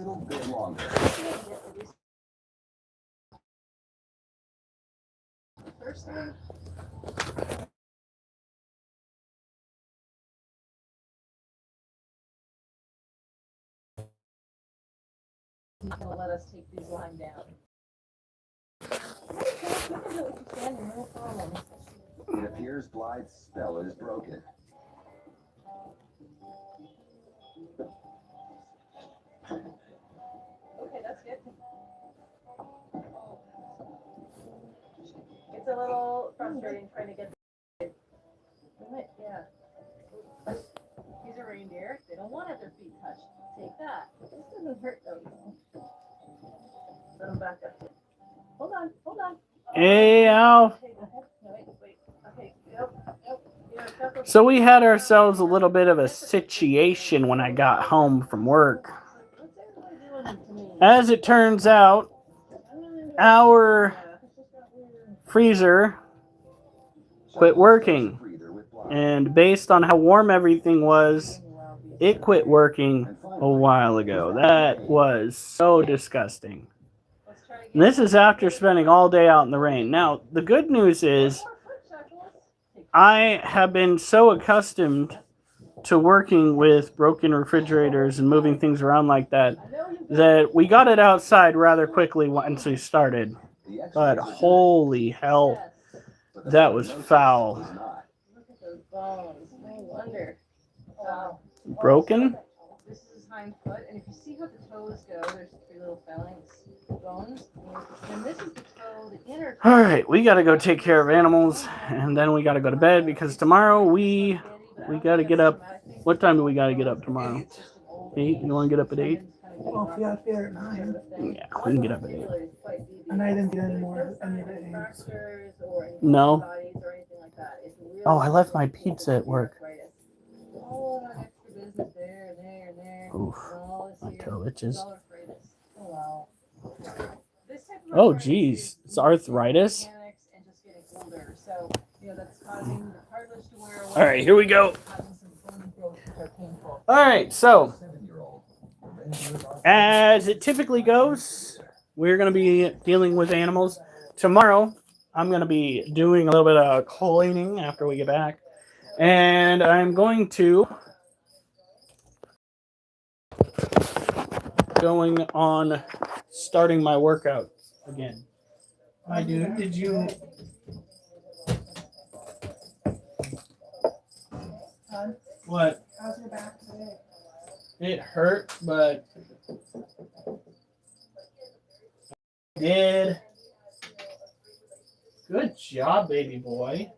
little bit longer. First one. Not gonna let us take these lying down. No problem. It appears Blythe's spell is broken. Okay, that's good. It's a little frustrating trying to get the yeah. These are reindeer. They don't want to have their feet touched. Take that. This doesn't hurt though. Let them back up. Hold on, hold on. Hey, Al. Okay, go ahead. No, wait. Okay, nope. So we had ourselves a little bit of a situation when I got home from work. As it turns out, our freezer quit working. And based on how warm everything was, it quit working a while ago. That was so disgusting. And this is after spending all day out in the rain. Now, the good news is I have been so accustomed to working with broken refrigerators and moving things around like that we got it outside rather quickly once we started. But holy hell, that was foul. Look at those bones. No wonder. Wow. Broken? This is his hind foot, and if you see how the toes go, there's 3 little phalanx bones. And this is the toe, the inner toe. Alright, we gotta go take care of animals, and then we gotta go to bed because tomorrow we gotta get up. What time do we gotta get up tomorrow? 8? You wanna get up at 8? Well, if you got there at 9. Yeah, we can get up at 8. And I didn't get any more any of the eggs. No. Oh, I left my pizza at work. Oof, my toe itches. Oh, geez, it's arthritis. All right, here we go. All right, so as it typically goes, we're going to be dealing with animals. Tomorrow, I'm going to be doing a little bit of cleaning after we get back. And I'm going to on starting my workout again. Hi, dude. Did you... What? How's your back today? It hurt, but I did. Good job, baby boy.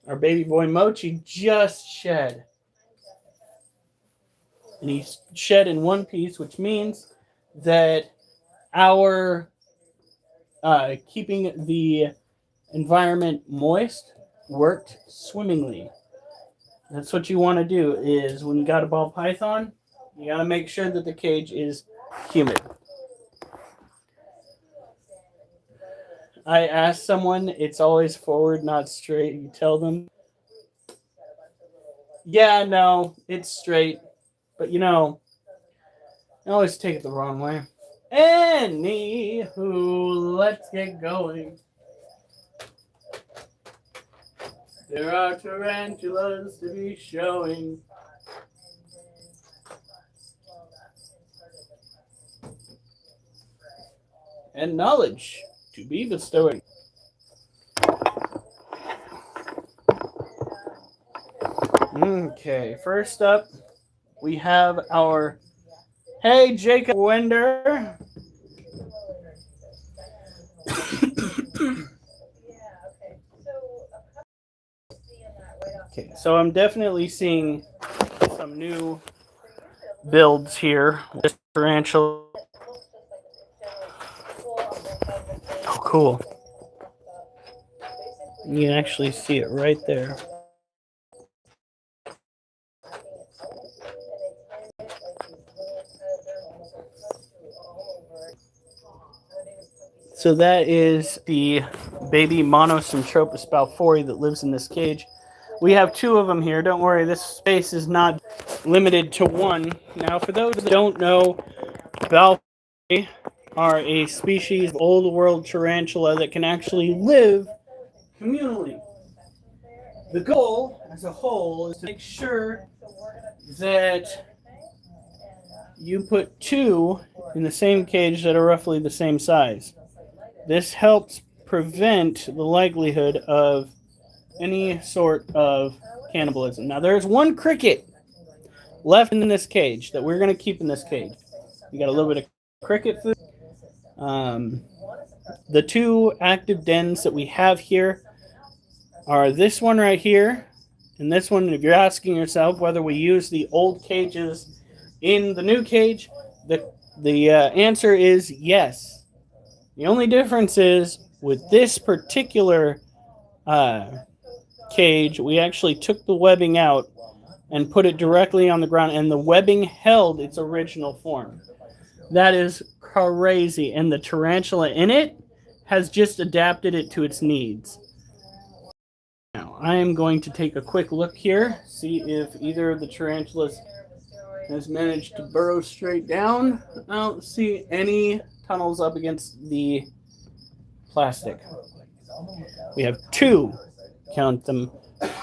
Our baby boy Mochi just shed. And he shed in one piece, which means that our keeping the environment moist worked swimmingly. That's what you want to do is when you got a ball python, you got to make sure that the cage is humid. I asked someone, it's always forward, not straight. You tell them, yeah, no, it's straight. But, you know, I always take it the wrong way. Anywho, let's get going. There are tarantulas to be showing. And knowledge to be bestowing. Okay, first up, we have our Hey Jacob Winder. Okay, so I'm definitely seeing some new builds here with tarantula. Oh, cool. You can actually see it right there. So that is the baby Monosyntropus balfouri that lives in this cage. We have two of them here. Don't worry, this space is not limited to one. Now, for those that don't know, balfouri are a species of old world tarantula that can actually live communally. The goal, as a whole, is to make sure that you put two in the same cage that are roughly the same size. This helps prevent the likelihood of any sort of cannibalism. Now, there's one cricket left in this cage that we're going to keep in this cage. We got a little bit of cricket food. The two active dens that we have here are this one right here and this one. If you're asking yourself whether we use the old cages in the new cage, the answer is yes. The only difference is with this particular cage, we actually took the webbing out and put it directly on the ground, and the webbing held its original form. That is crazy, and the tarantula in it has just adapted it to its needs. Now, I am going to take a quick look here, see if either of the tarantulas has managed to burrow straight down. I don't see any tunnels up against the plastic. We have two, count them,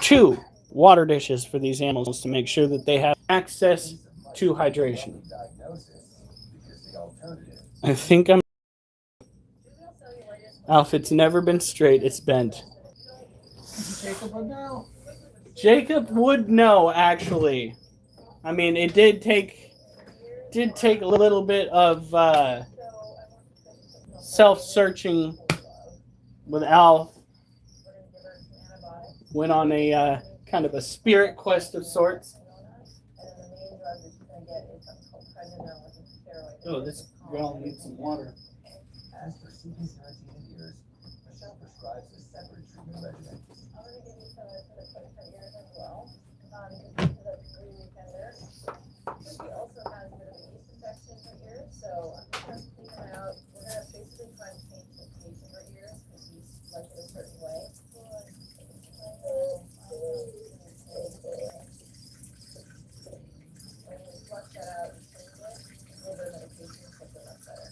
two water dishes for these animals to make sure that they have access to hydration. I think I'm... Alf, it's never been straight, it's bent. Jacob would know. Jacob would know, actually. I mean, it did take a little bit of self-searching with Alf. Went on a kind of a spirit quest of sorts. Oh, this girl needs some water. As for seeking parenting in ears, Michelle prescribes a separate treatment regimen. I'm going to give you some for the cut ears as well. Because that's really tender. She also has a bit of a yeast infection in her ears, so I'm just going to clean them out. We're going to basically try and change the pH in her ears because yeast like it a certain way. When you flush that out and clean it, a little bit of medication will make it much better.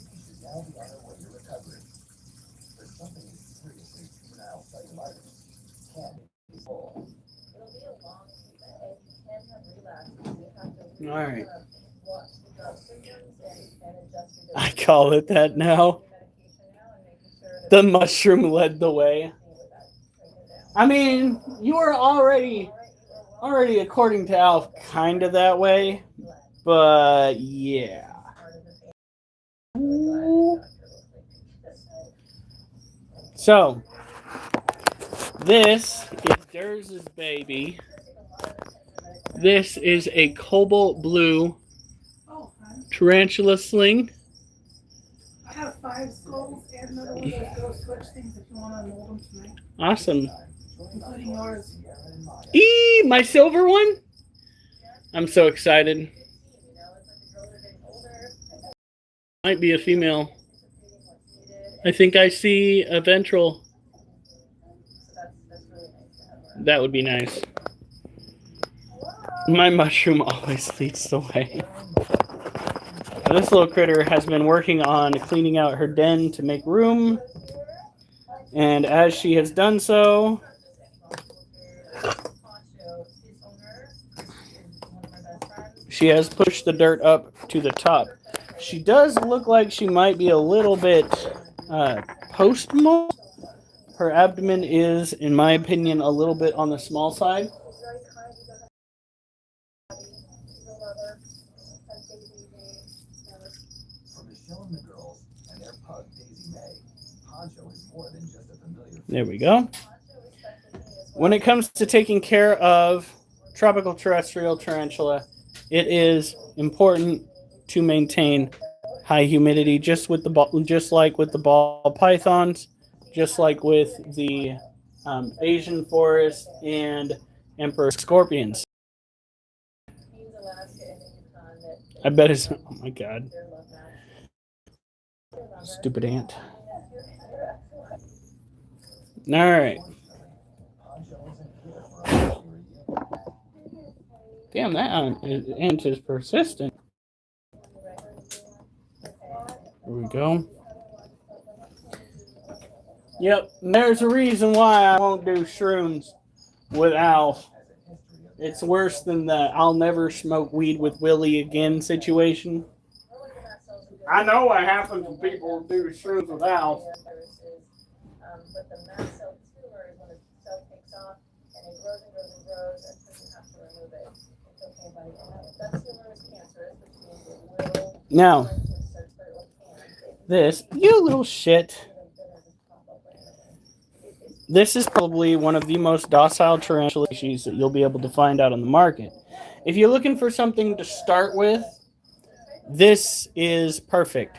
You should now be on her way to recovery. But something is seriously juvenile cellulitis. Can be full. It'll be a long treatment, and you can have relapses. You have to really All right. watch the drug symptoms and adjust your I call it that now. medication now and making sure that The mushroom led the way. I mean, you were already, according to Alf, kind of that way. But, yeah. So, this is Durz's baby. This is a cobalt blue Oh, hon. tarantula sling. I have 5 skulls and another one of those ghost switch things if you want to mold them tonight, Awesome. including yours. My silver one? I'm so excited. Might be a female. I think I see a ventral. That would be nice. My mushroom always leads the way. Now, this little critter has been working on cleaning out her den to make room. And as she has done so, she has pushed the dirt up to the top. She does look like she might be a little bit post-molt. Her abdomen is, in my opinion, a little bit on the small side. For Michelle and the girls and their pug Daisy May, Poncho is more than just a familiar. There we go. When it comes to taking care of tropical terrestrial tarantula, it is important to maintain high humidity, just like with the ball pythons just like with the Asian forest and emperor scorpions. Means Alaska and the Yukon that I bet it's, oh my god, they're love that. stupid ant. All right. Damn, that ant is persistent. Here we go. Yep, there's a reason why I won't do shrooms with Alf. It's worse than the I'll never smoke weed with Willie again situation. I know what happens when people do shrooms with Alf. But the mast cell tumor is when the cell takes off and it grows and grows and grows until you have to remove it. It's okay, buddy. And that tumor is cancerous, which means it will. Now, this, you little shit. This is probably one of the most docile tarantula species that you'll be able to find out on the market. If you're looking for something to start with, this is perfect.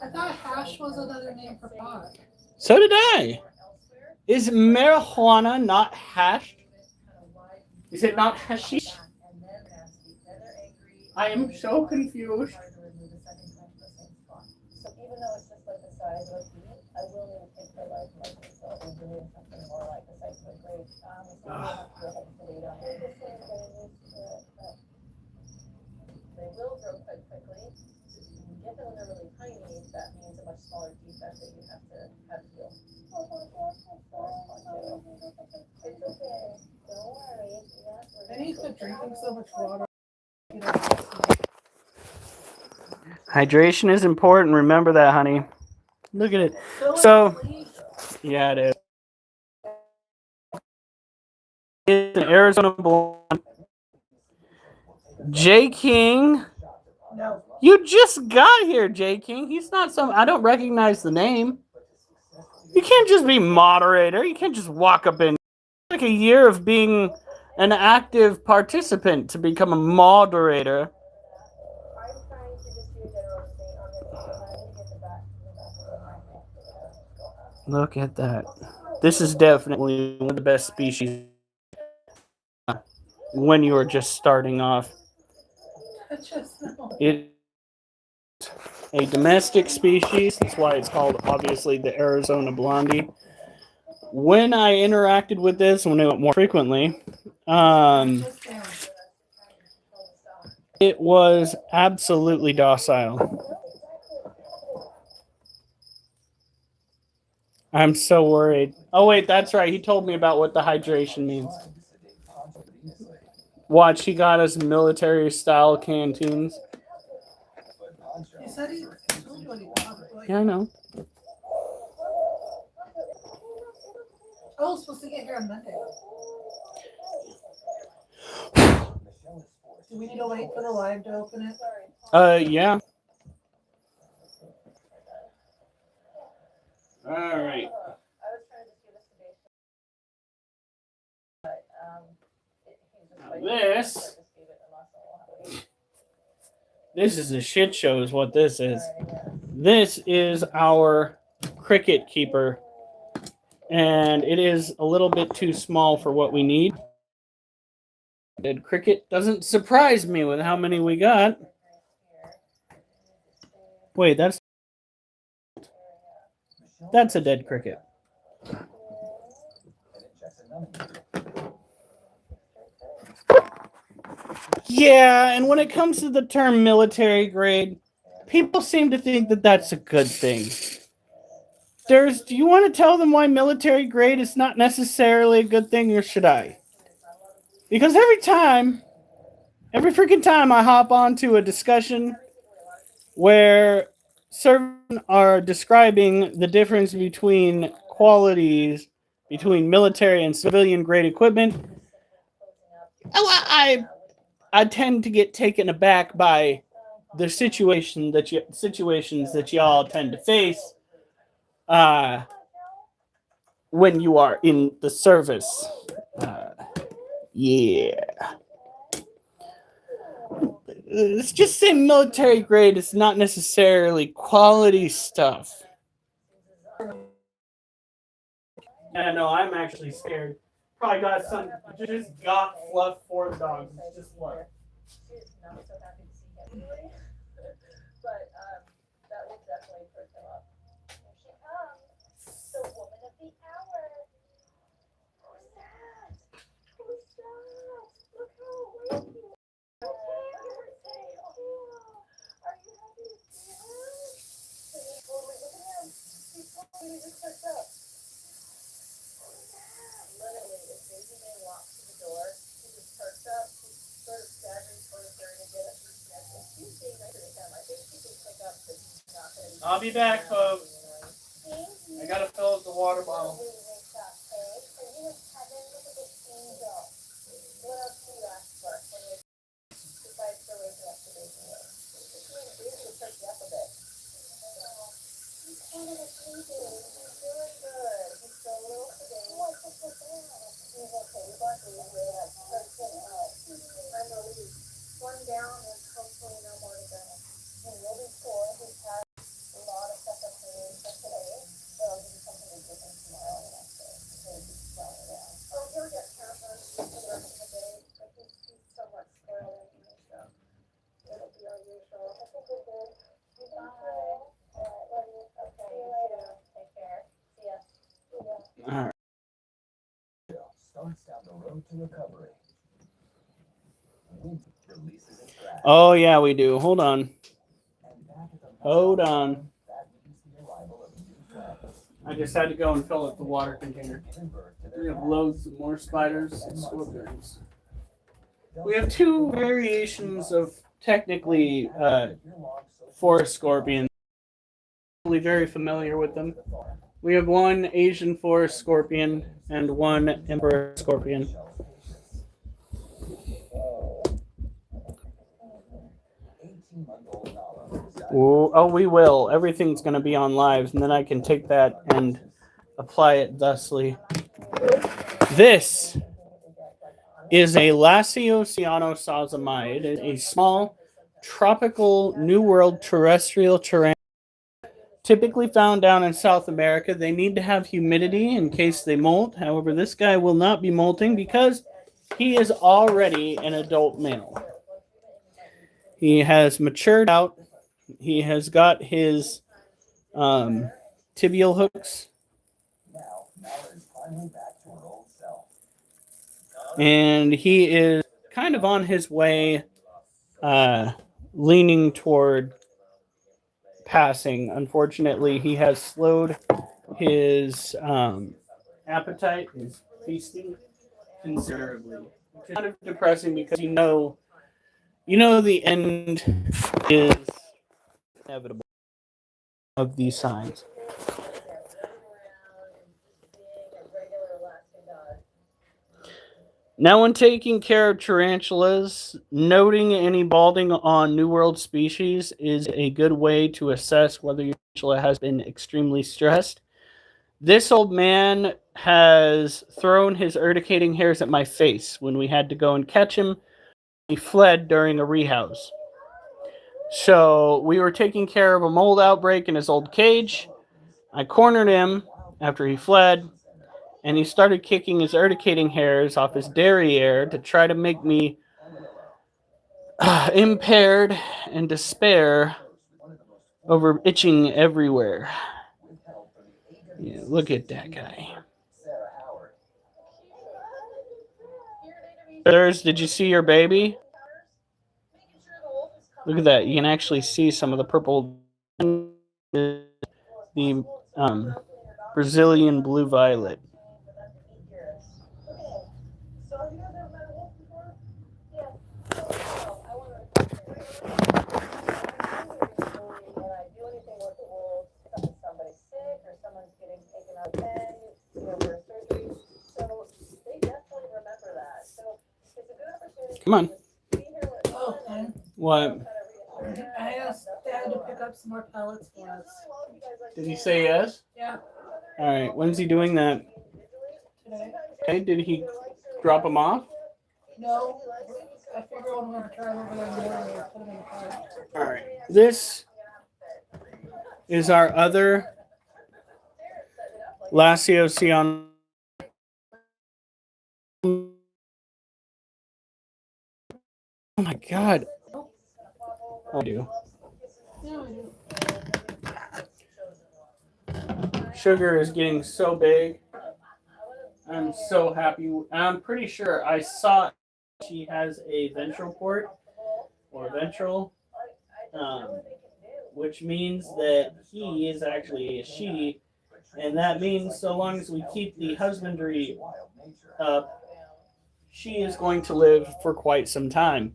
I thought hash was another name for pot. So did I. Is marijuana not hashed? Is it not hashish? I am so confused. So even though it's just like the size of a pea, I will need to take the life myself and doing something more like the size of a grape. They will grow quite quickly. If you get them when they're really tiny, that means a much smaller defect that you have to heal. It's okay. Don't worry. And he's been drinking so much water. Hydration is important. Remember that, honey. Look at it. So, yeah, it is. It's an Arizona blonde. J. King. No. You just got here, J. King. He's not some. I don't recognize the name. You can't just be moderator. You can't just walk up in. Like a year of being an active participant to become a moderator. Look at that. This is definitely one of the best species when you are just starting off. It's a domestic species. That's why it's called, obviously, the Arizona Blondie. When I interacted with this, when I went more frequently, it was absolutely docile. I'm so worried. Oh, wait, that's right. He told me about what the hydration means. Watch, he got us military-style canteens. He said he told you what he wanted. Yeah, I know. Oh, supposed to get here on Monday. Do we need to wait for the live to open it? Yeah. All right. Now this is a shit show is what this is. This is our cricket keeper. And it is a little bit too small for what we need. Dead cricket doesn't surprise me with how many we got. Wait, that's a dead cricket. Yeah, and when it comes to the term military grade, people seem to think that that's a good thing. Do you want to tell them why military grade is not necessarily a good thing, or should I? Because every freaking time I hop onto a discussion where servants are describing the difference between qualities between military and civilian grade equipment, I tend to get taken aback by the situations that y'all tend to face when you are in the service. Yeah. Let's just say military grade is not necessarily quality stuff. Yeah, no, I'm actually scared. Probably got some just got fluff for the dogs. It's just what. She's not so happy to see him anyway. But that will definitely perk him up. Here she comes, the woman of the hour. Who's that? Who's that? Look how awake you are. Are you happy to see her? Oh, wait, look at him. He's totally just perked up. Literally, if Daisy May walks to the door, he just perks up, he's sort of staggering towards her to get up to his neck. And she's being nicer to him. I think she can pick up that he's not going to be. I'll be back, folks. I gotta fill up the water bottle. What else do you ask for when you decide to wake up to Daisy May? Daisy will perk you up a bit. He's kind of a sleepy. He's doing good. He's still a little sedated. He's okay. We got the way up. I'm relieved. One down and hopefully no more to go. And you'll be sure he's had a lot of stuff up for you for today. But I'll give you something to give him tomorrow and the next day. So he's slowing down. Oh, he'll get pampered for the rest of the day. But he's somewhat spoiled anyway, so it'll be our usual. I think we're good. Bye. Love you. Okay, you too. Take care. See ya. All right. Starts down the road to recovery. Wind releases its drag, Oh yeah, we do. Hold on. and back at the Hold on. that means the arrival of new friends, I just had to go and fill up the water container. giving birth to We their have calves. loads of more spiders and scorpions. We have two variations of technically forest scorpions. I'm very familiar with them. We have one Asian forest scorpion and one emperor scorpion. Oh, we will. Everything's going to be on live, and then I can take that and apply it thusly. This is a Lasiocyanosazamide, a small tropical New World terrestrial tarantula, typically found down in South America. They need to have humidity in case they molt. However, this guy will not be molting because he is already an adult male. He has matured out. He has got his tibial hooks. Now, Mallard is finally back to her old self. And he is kind of on his way, leaning toward passing. Unfortunately, he has slowed his appetite, his feasting, considerably. Which is kind of depressing because you know the end is inevitable of these signs. Now, when taking care of tarantulas, noting any balding on New World species is a good way to assess whether your tarantula has been extremely stressed. This old man has thrown his urticating hairs at my face when we had to go and catch him. He fled during a rehouse. So we were taking care of a mold outbreak in his old cage. I cornered him after he fled, and he started kicking his urticating hairs off his derriere to try to make me impaired and despair over itching everywhere. Yeah, look at that guy. Sarah Howard. Thurs, did you see your baby? Look at that. You can actually see some of the purple. The Brazilian blue violet. Come on. Oh, and What? I asked Dad to pick up some more pellets for us. Did he say yes? Yeah, All right. When's he doing that? today. Okay. Did he drop them off? No, I figure when we drive over there in the morning, we'll put them in the car. All right. This is our other Laciocean. Oh my god. I do. Yeah, we do. Sugar is getting so big. I'm so happy. I'm pretty sure I saw she has a ventral port or ventral, which means that he is actually a she, and that means so long as we keep the husbandry up, she is going to live for quite some time.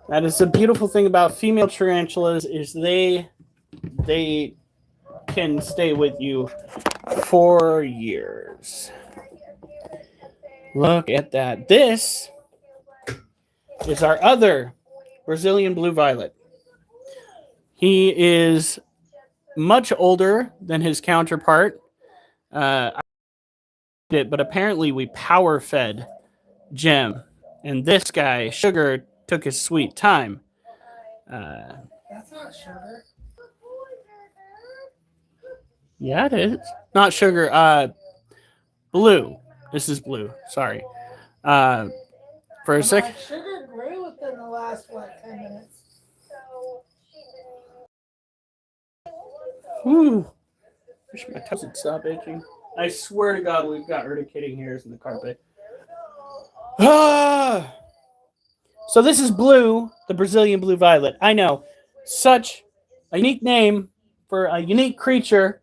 That is the beautiful thing about female tarantulas is they can stay with you for years. Look at that. This is our other Brazilian blue violet. He is much older than his counterpart. But apparently we power fed Gem. And this guy, Sugar, took his sweet time. That's not sugar. Yeah, it is. Not Sugar. Blue. This is Blue. Sorry. For a I'm sec. like, sugar grew within the last, 10 minutes. Whew. Wish my toes would stop itching. I swear to God, we've got urticating hairs in the carpet. Ah! So this is Blue, the Brazilian blue violet. I know. Such a unique name for a unique creature.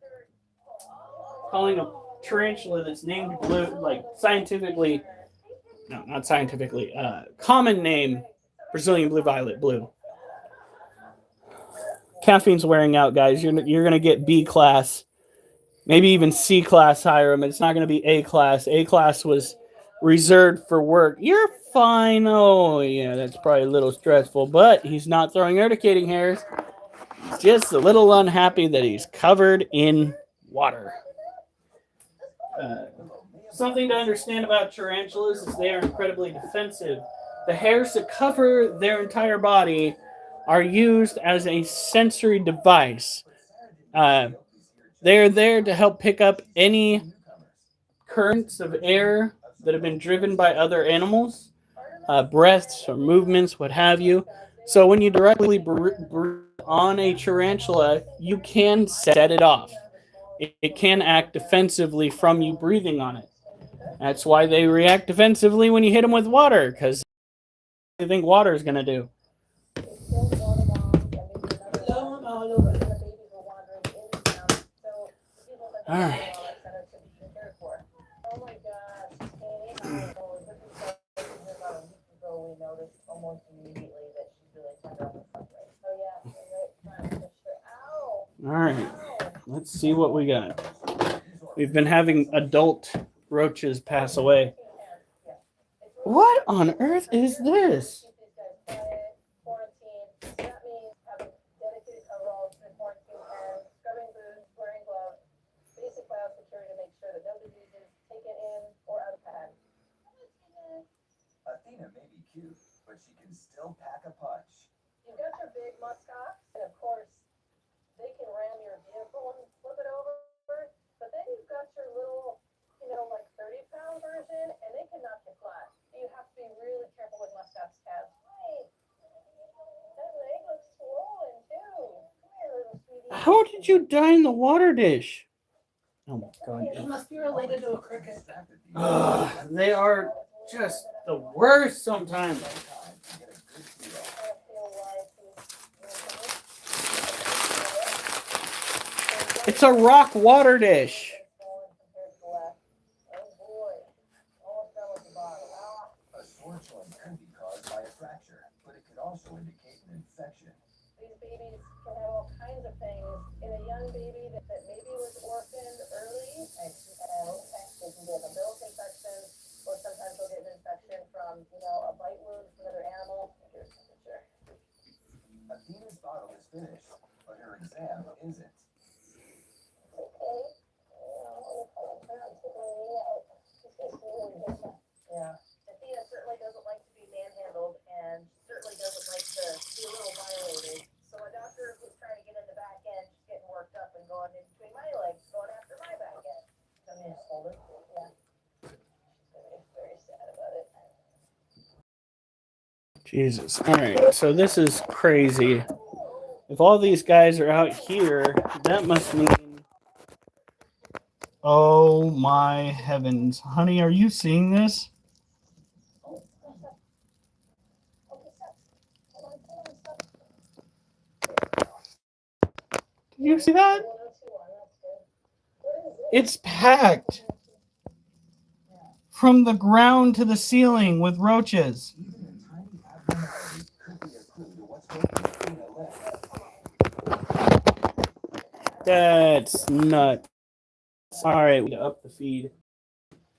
Calling a tarantula that's named Blue, like scientifically, no, not scientifically, common name, Brazilian blue violet, Blue. Caffeine's wearing out, guys. You're going to get B class, maybe even C class Hiram. It's not going to be A class. A class was reserved for work. You're fine. Oh, yeah, that's probably a little stressful, but he's not throwing urticating hairs. He's just a little unhappy that he's covered in water. Something to understand about tarantulas is they are incredibly defensive. The hairs that cover their entire body are used as a sensory device. They are there to help pick up any currents of air that have been driven by other animals, breaths or movements, what have you. So when you directly breathe on a tarantula, you can set it off. It can act defensively from you breathing on it. That's why they react defensively when you hit them with water, because they think water is going to do. All right. All right. Let's see what we got. We've been having adult roaches pass away. What on earth is this? Athena may be cute, but she can still pack a punch. You've got your big muskox, and of course, they can ram your vehicle and flip it over. But then you've got your little, 30-pound version, and they can knock you flat. You have to be really careful with muskox calves. Right. That leg looks swollen, too. Come here, little sweetie. How did you die in the water dish? Oh my God. It must be related to a cricket. They are just the worst sometimes. It's a rock water dish. A sore joint could be caused by a fracture, but it could also indicate an infection. These babies can have all kinds of things. In a young baby that maybe was orphaned early, they can get a milk infection, or sometimes they'll get an infection from, a bite wound from another animal. Here's the picture. Athena's bottle is finished, but her exam isn't. Yeah. Athena certainly doesn't like to be manhandled, and Jesus. All right, so this is crazy. If all these guys are out here, that must mean. Oh my heavens. Honey, are you seeing this? Can you see that? It's packed from the ground to the ceiling with roaches. Even the tiny abnormalities could be a clue to what's making Athena live. That's nuts. All right, we up the feed.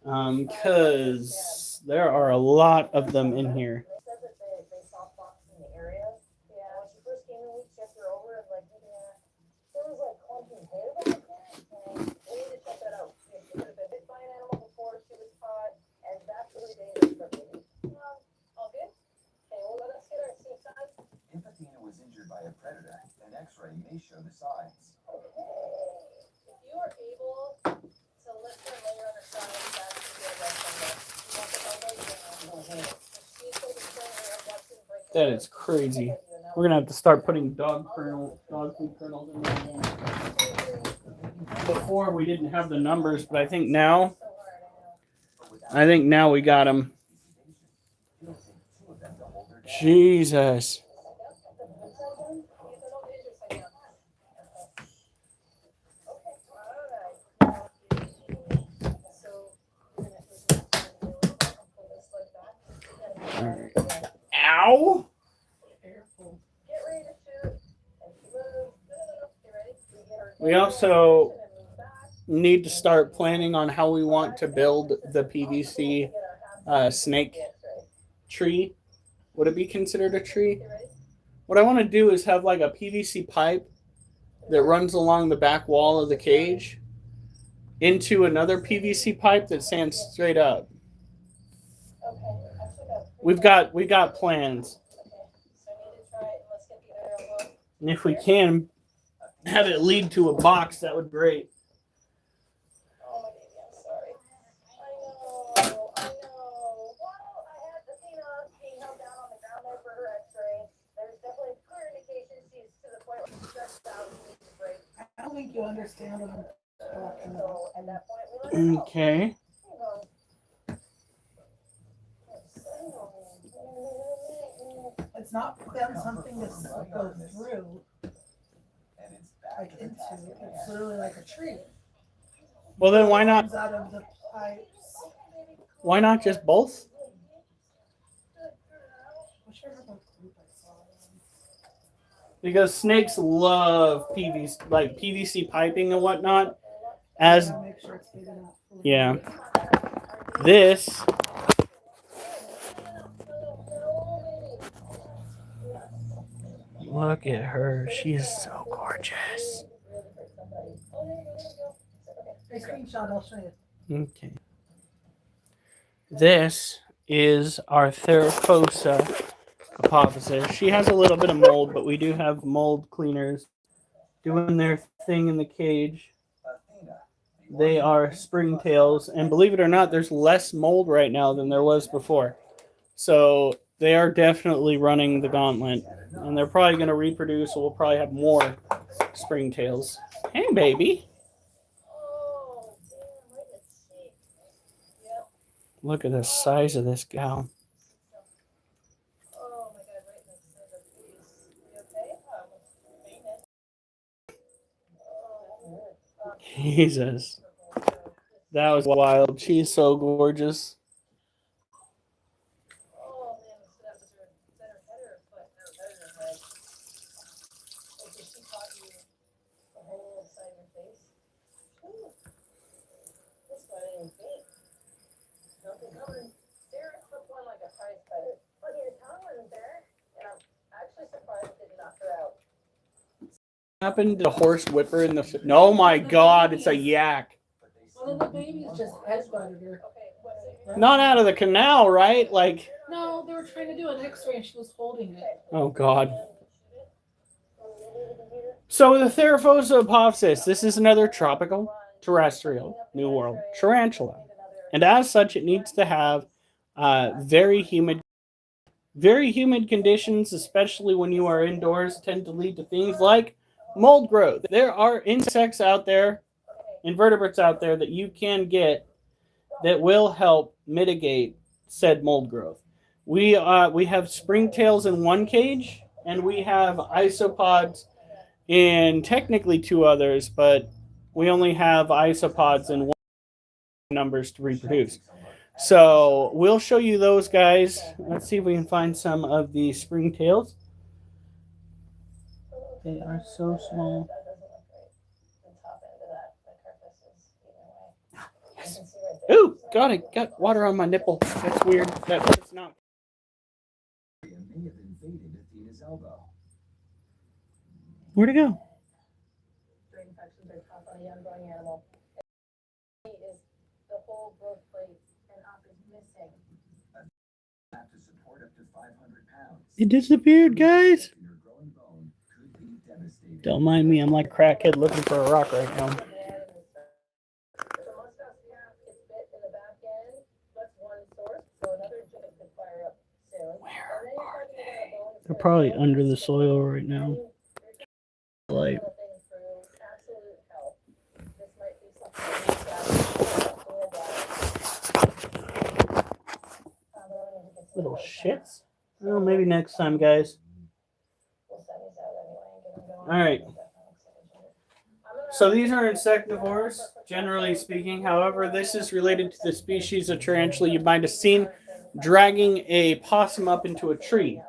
Because there are a lot of them in here. They said that they saw fox in the area. Yeah. When she first came in, we checked her over and like, yeah, there was like clumping hair back there. And we need to check that out. She could have been bit by an animal before she was caught, and that's really dangerous for babies. All good? Okay, well, let us get our seats on. If Athena was injured by a predator, an X-ray may show the signs. If you are able to lift her layer on her side, that should be a red thumbs up. You want the elbows down. If she's still destroying her head, watch it break. That is crazy. We're gonna have to start putting dog food kernels in there again. Before we didn't have the numbers, but I think now we got them. It'll take two of them to hold her down. Jesus. Ow! Careful. We also need to start planning on how we want to build the PVC snake tree. Would it be considered a tree? What I want to do is have like a PVC pipe that runs along the back wall of the cage into another PVC pipe that stands straight up. We've got plans. And if we can have it lead to a box, that would be great. Oh, my baby, I'm sorry. I know. Well, I had Athena being held down on the ground there for her x-ray. There's definitely clear indication she's to the point where she's stressed out and needs a break. I don't think you understand what I'm talking about. So at that point, we let her go. Okay. It's not them something to go through, And it's back like to the into. task at It's hand. literally like a tree. Well, then why not? Comes out of the pipes. Why not just both? Whichever one group I saw. Because snakes love PVC, like PVC piping and whatnot. As Gotta make sure it's big enough. yeah, this look at her. She is so gorgeous. Hey, screenshot, I'll show you. Okay. This is our Theracosa apophysis. She has a little bit of mold, but we do have mold cleaners doing their thing in the cage. Athena, They are springtails, and believe it or not, there's less mold right now than there was before. So they are definitely running the gauntlet, and they're probably going to reproduce, so we'll probably have more springtails. Hey, baby. Oh, damn, right in the cheek. Yep. Look at the size of this gal. Oh, my God, right in the center of the face. You okay? Maintenance. Oh, Jesus. That was wild. She's so gorgeous. oh, man, so that was her, is that her head or her foot? No, that was her head. Oh, did she caught you the whole side of your face? Ooh. This one ain't big. Nothing coming. Sarah took one like a prize fighter. But your tongue wasn't there, and I'm actually surprised it didn't knock her out. Happened to the horse whipper in the. Oh my God! It's a yak. but they Well, then the babies just headbutted her. Okay, what's it? Not out of the canal, right? Like. No, they were trying to do an x-ray and she was holding it. Oh God. So the Theraphosa apophysis. This is another tropical terrestrial New World tarantula, and as such, it needs to have very humid. Very humid conditions, especially when you are indoors, tend to lead to things like mold growth. There are insects out there, invertebrates out there that you can get that will help mitigate said mold growth. We have springtails in one cage, and we have isopods in technically two others, but we only have isopods in one numbers to reproduce. So we'll show you those guys. Let's see if we can find some of the springtails. They are so small. Yes. Ooh, got it. Got water on my nipple. That's weird. That's not. May have invaded Athena's elbow. Where'd it go? Stray infections are tough on a young growing animal. Is the whole growth plate and up is missing. Have to support up to 500 pounds. It disappeared, guys. Your growing bone could be devastating. Don't mind me. I'm like a crackhead looking for a rock right now. The mustache cap is bit in the back end. That's one source. So another joint could fire up soon. Where are they? They're probably under the soil right now. Light. Little shits. Well, maybe next time, guys. All right. So these are insectivores, generally speaking. However, this is related to the species of tarantula you might have seen dragging a possum up into a tree.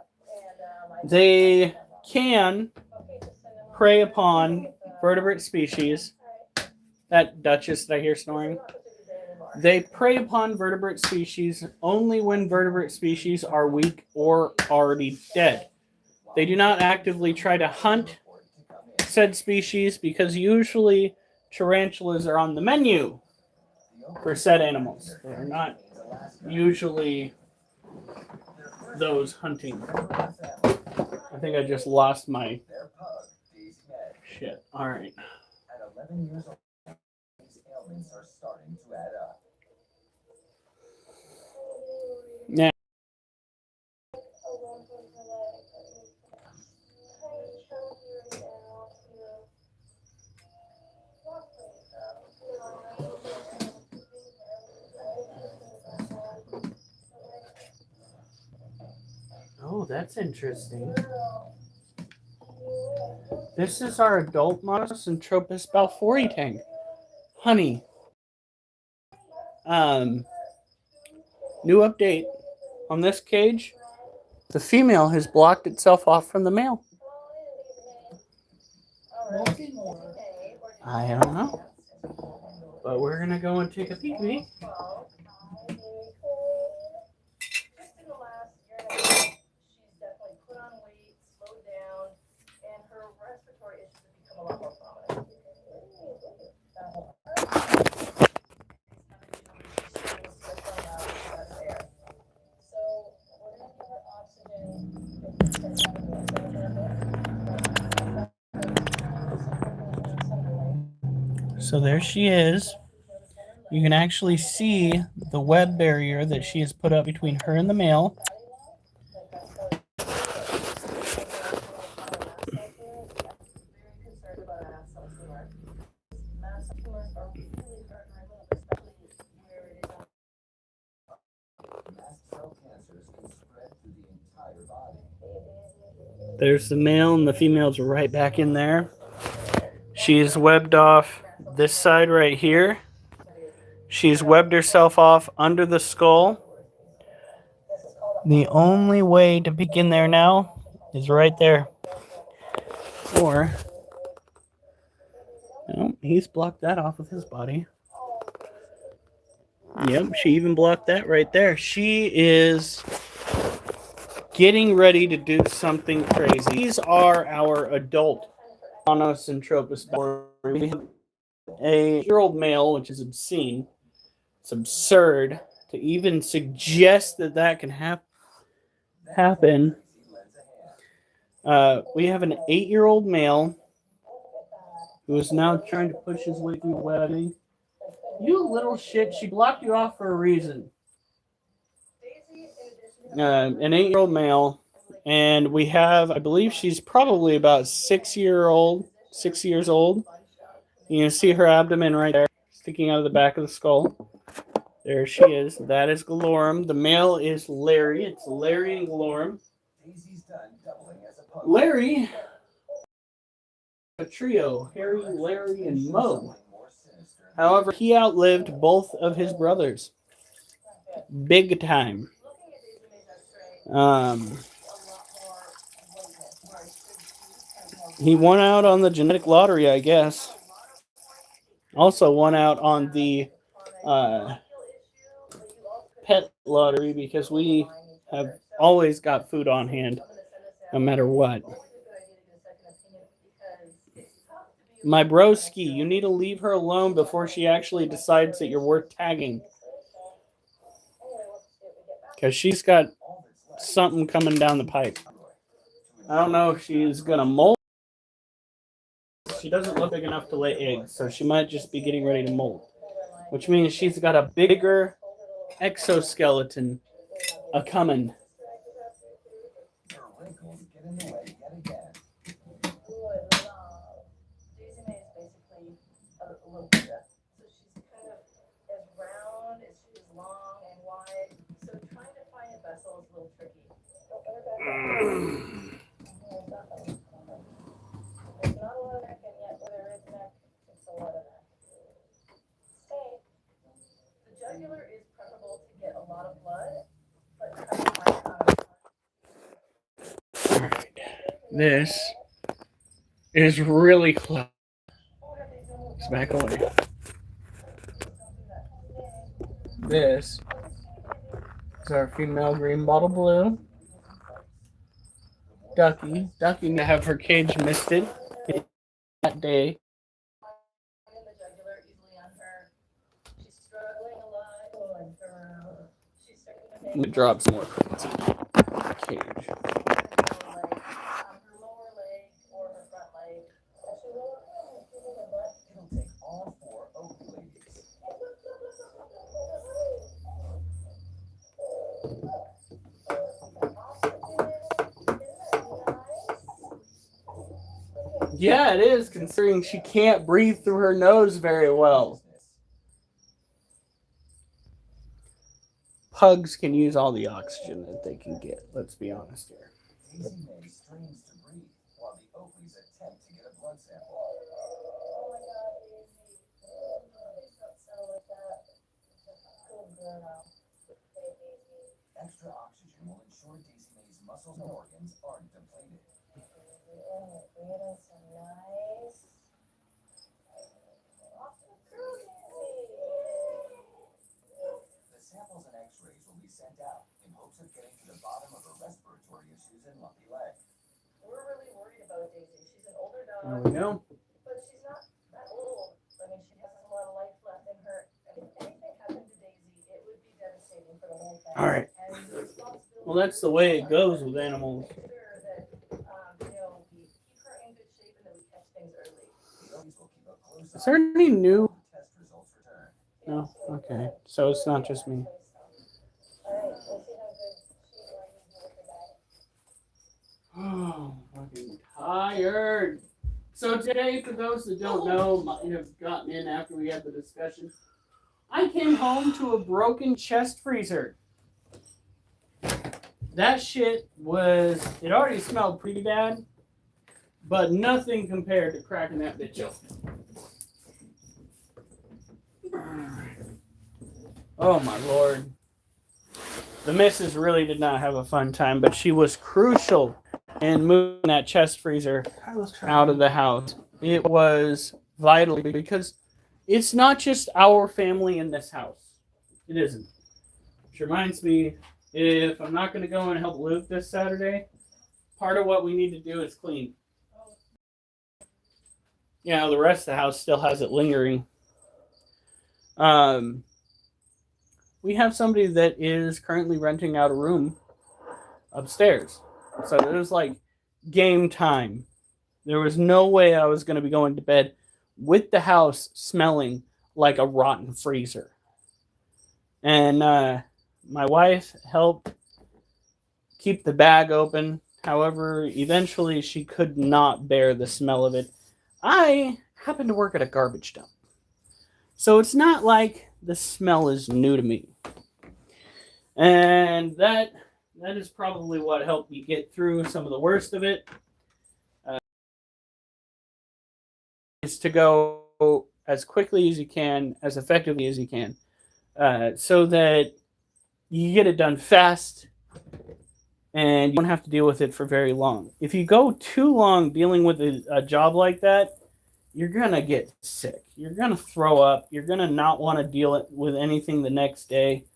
They can prey upon vertebrate species. That Duchess that I hear snoring. They prey upon vertebrate species only when vertebrate species are weak or already dead. They do not actively try to hunt said species because usually tarantulas are on the menu for said animals. They're not usually those hunting. I think I just lost my shit. All right. At 11 years old, these ailments are starting to add up. Now, oh, that's interesting. This is our adult Monocentropus balfouri tank. Honey. New update on this cage. The female has blocked itself off from the male. I don't know. But we're going to go and take a peek. Just in the last year and a half, she's definitely put on weight, slowed down, and her respiratory issues have become a lot more prominent. So we're going to give her oxygen. So there she is. You can actually see the web barrier that she has put up between her and the male. There's the male, and the females are right back in there. She's webbed off this side right here. She's webbed herself off under the skull. The only way to peek in there now is right there. Or, no, he's blocked that off with his body. Yep, she even blocked that right there. She is getting ready to do something crazy. These are our adult Monocentropus balfouri. We have a year-old male, which is obscene. It's absurd to even suggest that that can happen. We have an 8-year-old male who is now trying to push his way through the webbing. You little shit, she blocked you off for a reason. an 8-year-old male, and we have, I believe she's probably about 6 years old. You can see her abdomen right there, sticking out of the back of the skull. There she is. That is Galorum. The male is Larry. It's Larry and Galorum. Daisy's done doubling as a pup. Larry, a trio, Harry, Larry, and Mo. However, he outlived both of his brothers. Big time. He won out on the genetic lottery, I guess. Also won out on the pet lottery because we have always got food on hand, no matter what. My broski, you need to leave her alone before she actually decides that you're worth tagging. Because she's got something coming down the pipe. I don't know if she's going to molt. She doesn't look big enough to lay eggs, so she might just be getting ready to molt. Which means she's got a bigger exoskeleton a-coming. Her wrinkles get in the way yet again. Daisy May is basically a little Buddha. So she's kind of as round as she is long and wide. So trying to find a vessel is a little tricky. There's not a lot of neck, and yet where there is neck, it's a lot of neck. Stay. The jugular is preferable to get a lot of blood, but Alright. This is really close. It's back away. This is our female green bottle blue. Ducky need to have her cage misted that day. the jugular easily on her. She's struggling a lot. She's starting to make Drops more cage. her lower leg or her front leg. It'll take all 4 Oakley ladies. Yeah, it is, considering she can't breathe through her nose very well. Pugs can use all the oxygen that they can get, let's be honest here. Daisy May strains to breathe while the Oakleys attempt to get a blood sample. Oh my God, Daisy. Please don't sound like that. Good girl. Extra oxygen will ensure Daisy May's muscles and organs aren't depleted. Breathing some nice. Awesome girl, Daisy. The samples and x-rays will be sent out in hopes of getting to the bottom of her respiratory issues and lumpy leg. We're really worried about Daisy. She's an older dog. There we go. But she's not that old. I mean, she has a lot of life left in her. And if anything happened to Daisy, it would be devastating for the whole family. All right. And the responsibility Well, that's the way it goes with animals. to make sure that, we keep her in good shape and that we catch things early. The Oakleys will keep a close Is eye there any new? on test results return. No? Okay. So it's not just me. All right, we'll see how good she's going to do with her diet. Oh, fucking tired. So today, for those that don't know, might have gotten in after we had the discussion, I came home to a broken chest freezer. That shit was, it already smelled pretty bad, but nothing compared to cracking that bitch open. Oh my lord. The missus really did not have a fun time, but she was crucial in moving that chest freezer out of the house. It was vital because it's not just our family in this house. It isn't. Which reminds me, if I'm not going to go and help Luke this Saturday, part of what we need to do is clean. Yeah, the rest of the house still has it lingering. We have somebody that is currently renting out a room upstairs. So it was like game time. There was no way I was going to be going to bed with the house smelling like a rotten freezer. And my wife helped keep the bag open. However, eventually she could not bear the smell of it. I happen to work at a garbage dump, so it's not like the smell is new to me. And that is probably what helped me get through some of the worst of it. Is to go as quickly as you can, as effectively as you can, so that you get it done fast and you don't have to deal with it for very long. If you go too long dealing with a job like that, you're going to get sick. You're going to throw up. You're going to not want to deal with anything the next day.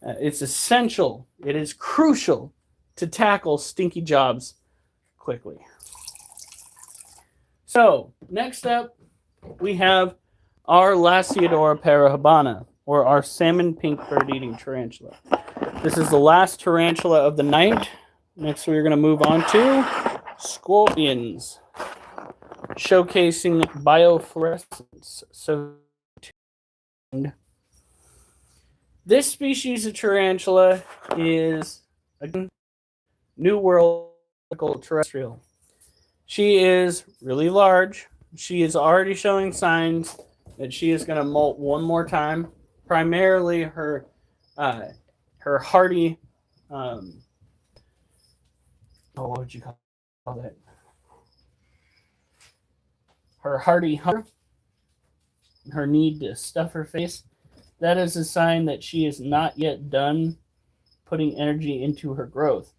It's essential. It is crucial to tackle stinky jobs quickly. So, next up, we have our Lasiodora parahabana, or our salmon pink bird-eating tarantula. This is the last tarantula of the night. Next, we're going to move on to scorpions, showcasing biofluorescence. So, this species of tarantula is, again, New World terrestrial. She is really large. She is already showing signs that she is going to molt one more time. Primarily her hardy, what would you call that? Her hardy hunger, her need to stuff her face. That is a sign that she is not yet done putting energy into her growth.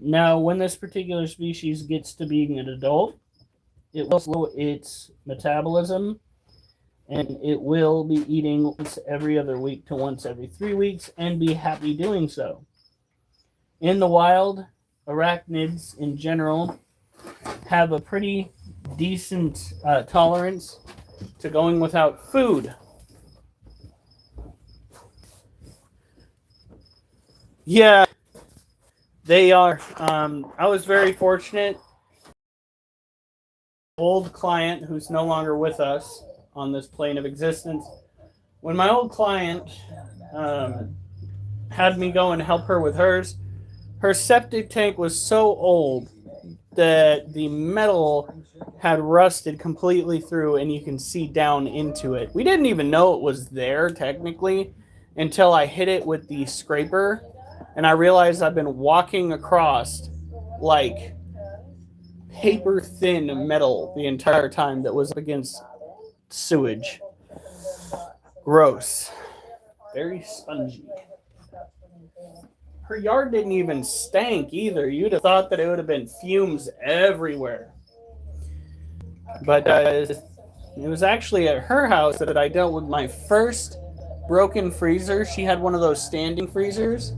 Now, when this particular species gets to being an adult, it will slow its metabolism, and it will be eating once every other week to once every 3 weeks, and be happy doing so. In the wild, arachnids in general have a pretty decent tolerance to going without food. Yeah, they are. I was very fortunate. Old client who's no longer with us on this plane of existence. When my old client had me go and help her with hers, her septic tank was so old that the metal had rusted completely through and you can see down into it. We didn't even know it was there technically until I hit it with the scraper and I realized I've been walking across like paper thin metal the entire time that was up against sewage. Gross. Very spongy. Her yard didn't even stank either. You'd have thought that it would have been fumes everywhere. But it was actually at her house that I dealt with my first broken freezer. She had one of those standing freezers,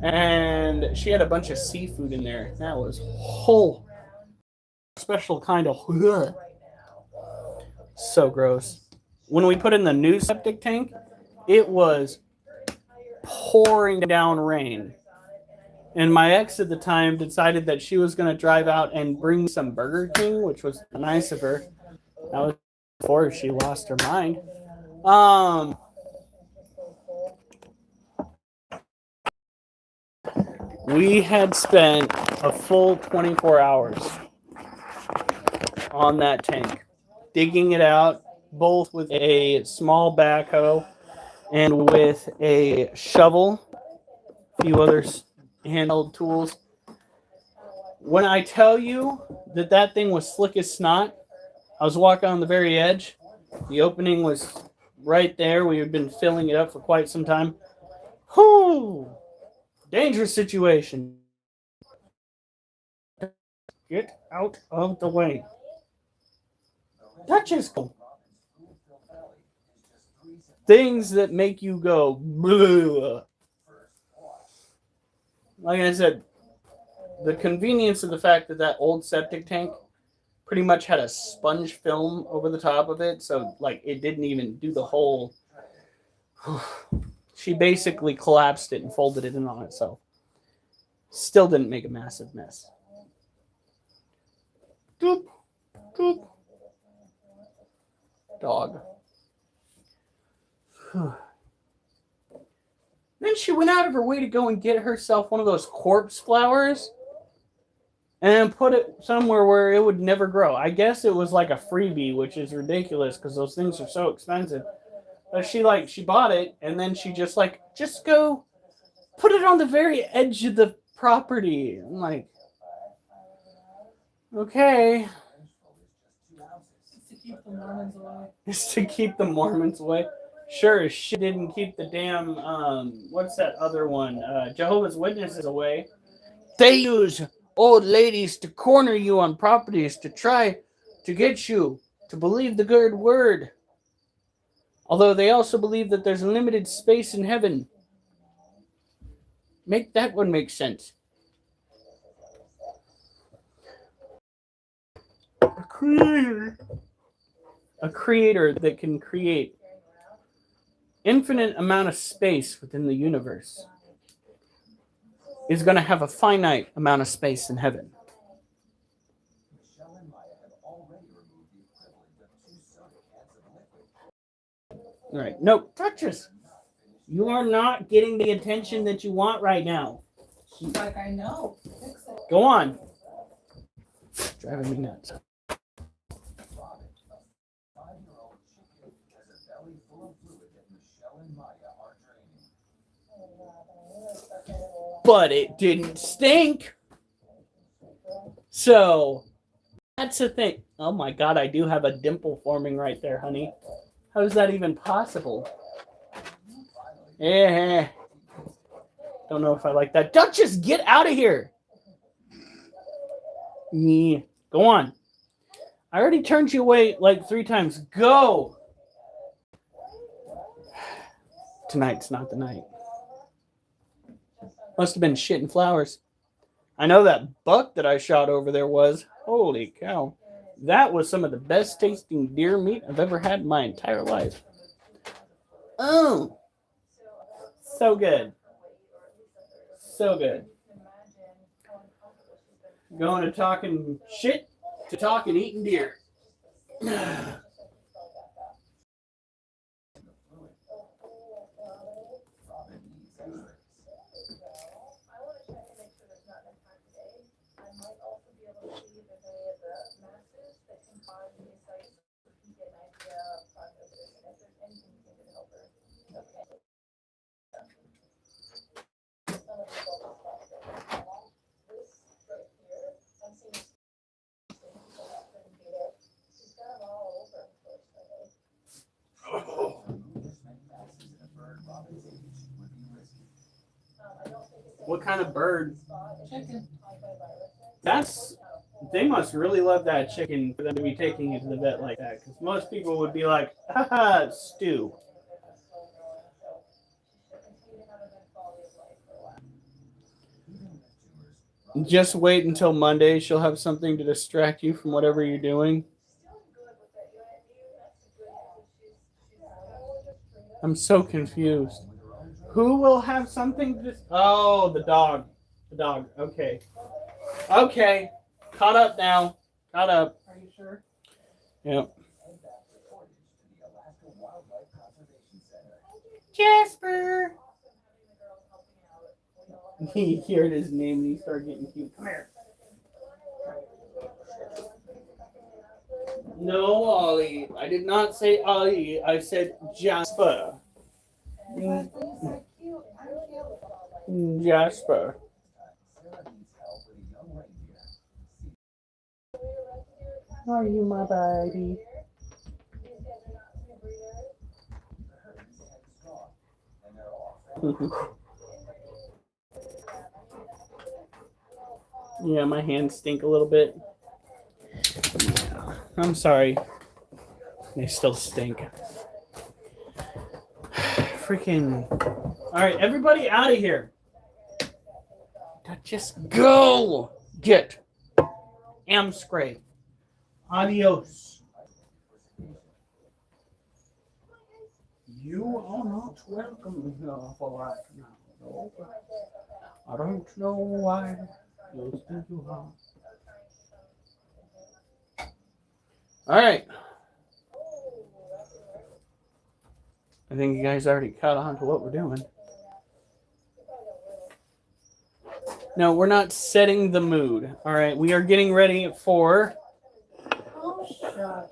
and she had a bunch of seafood in there. That was whole special kind of so gross. When we put in the new septic tank, it was pouring down rain. And my ex at the time decided that she was going to drive out and bring some Burger King, which was nice of her. That was before she lost her mind. We had spent a full 24 hours on that tank, digging it out, both with a small backhoe and with a shovel, a few other handheld tools. When I tell you that that thing was slick as snot, I was walking on the very edge. The opening was right there. We had been filling it up for quite some time. Whew! Dangerous situation. Get out of the way. That is cool. Things that make you go, bleh. Like I said, the convenience of the fact that that old septic tank pretty much had a sponge film over the top of it, so like it didn't even do the whole. She basically collapsed it and folded it in on itself. Still didn't make a massive mess. Doop, doop. Dog. then she went out of her way to go and get herself one of those corpse flowers and then put it somewhere where it would never grow. I guess it was like a freebie, which is ridiculous because those things are so expensive. But she bought it and then she just go put it on the very edge of the property. I'm like, okay. To keep the Mormons away. It's to keep the Mormons away. Sure as shit didn't keep the damn, what's that other one? Jehovah's Witnesses away. They use old ladies to corner you on properties to try to get you to believe the good word. Although they also believe that there's limited space in heaven. Make that one make sense. A creator that can create infinite amount of space within the universe is going to have a finite amount of space in heaven. Michelle and Maya have already removed the equivalent of 2 soda cans of liquid. All right. No, Duchess. You are not getting the attention that you want right now. She's like, I know. Fix it. Go on. Driving me nuts. Robin, a 5-year-old chicken, has a belly full of fluid that Michelle and Maya are draining. But it didn't stink. So that's the thing. Oh my God, I do have a dimple forming right there, honey. How is that even possible? Yeah. Don't know if I like that. Duchess, get out of here. Yeah. Go on. I already turned you away like 3 times. Go. Tonight's not the night. Must have been shit and flowers. I know that buck that I shot over there was. Holy cow. That was some of the best tasting deer meat I've ever had in my entire life. Oh. So good. So good. Going to talking shit to talking eating deer. What kind of bird? Chicken. They must really love that chicken for them to be taking it to the vet like that. Because most people would be like, haha, stew. Just wait until Monday. She'll have something to distract you from whatever you're doing. I'm so confused. Who will have something to... Oh, the dog. The dog. Okay. Okay. Caught up now. Caught up. Are you sure? Yep. Jasper. He heard his name and he started getting cute. Come here. No, Ollie. I did not say Ollie. I said Jasper. Jasper. Are you my baby? Yeah, my hands stink a little bit. Yeah, I'm sorry. They still stink. Freaking. Alright, everybody out of here. Just go. Get. Amscray. Adios. You are not welcome here for right now. I don't know why you think you are. Alright. I think you guys already caught on to what we're doing. No, we're not setting the mood. All right, we are getting ready for Oh, shush.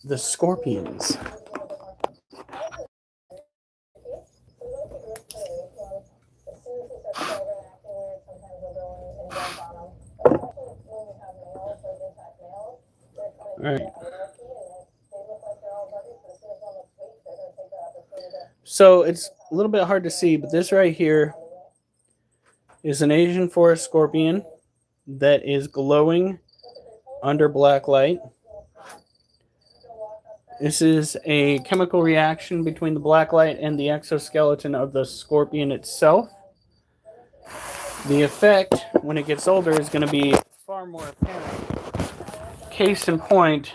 the scorpions. All right. So it's a little bit hard to see, but this right here is an Asian forest scorpion that is glowing under black light. This is a chemical reaction between the black light and the exoskeleton of the scorpion itself. The effect, when it gets older, is going to be far more apparent. Case in point,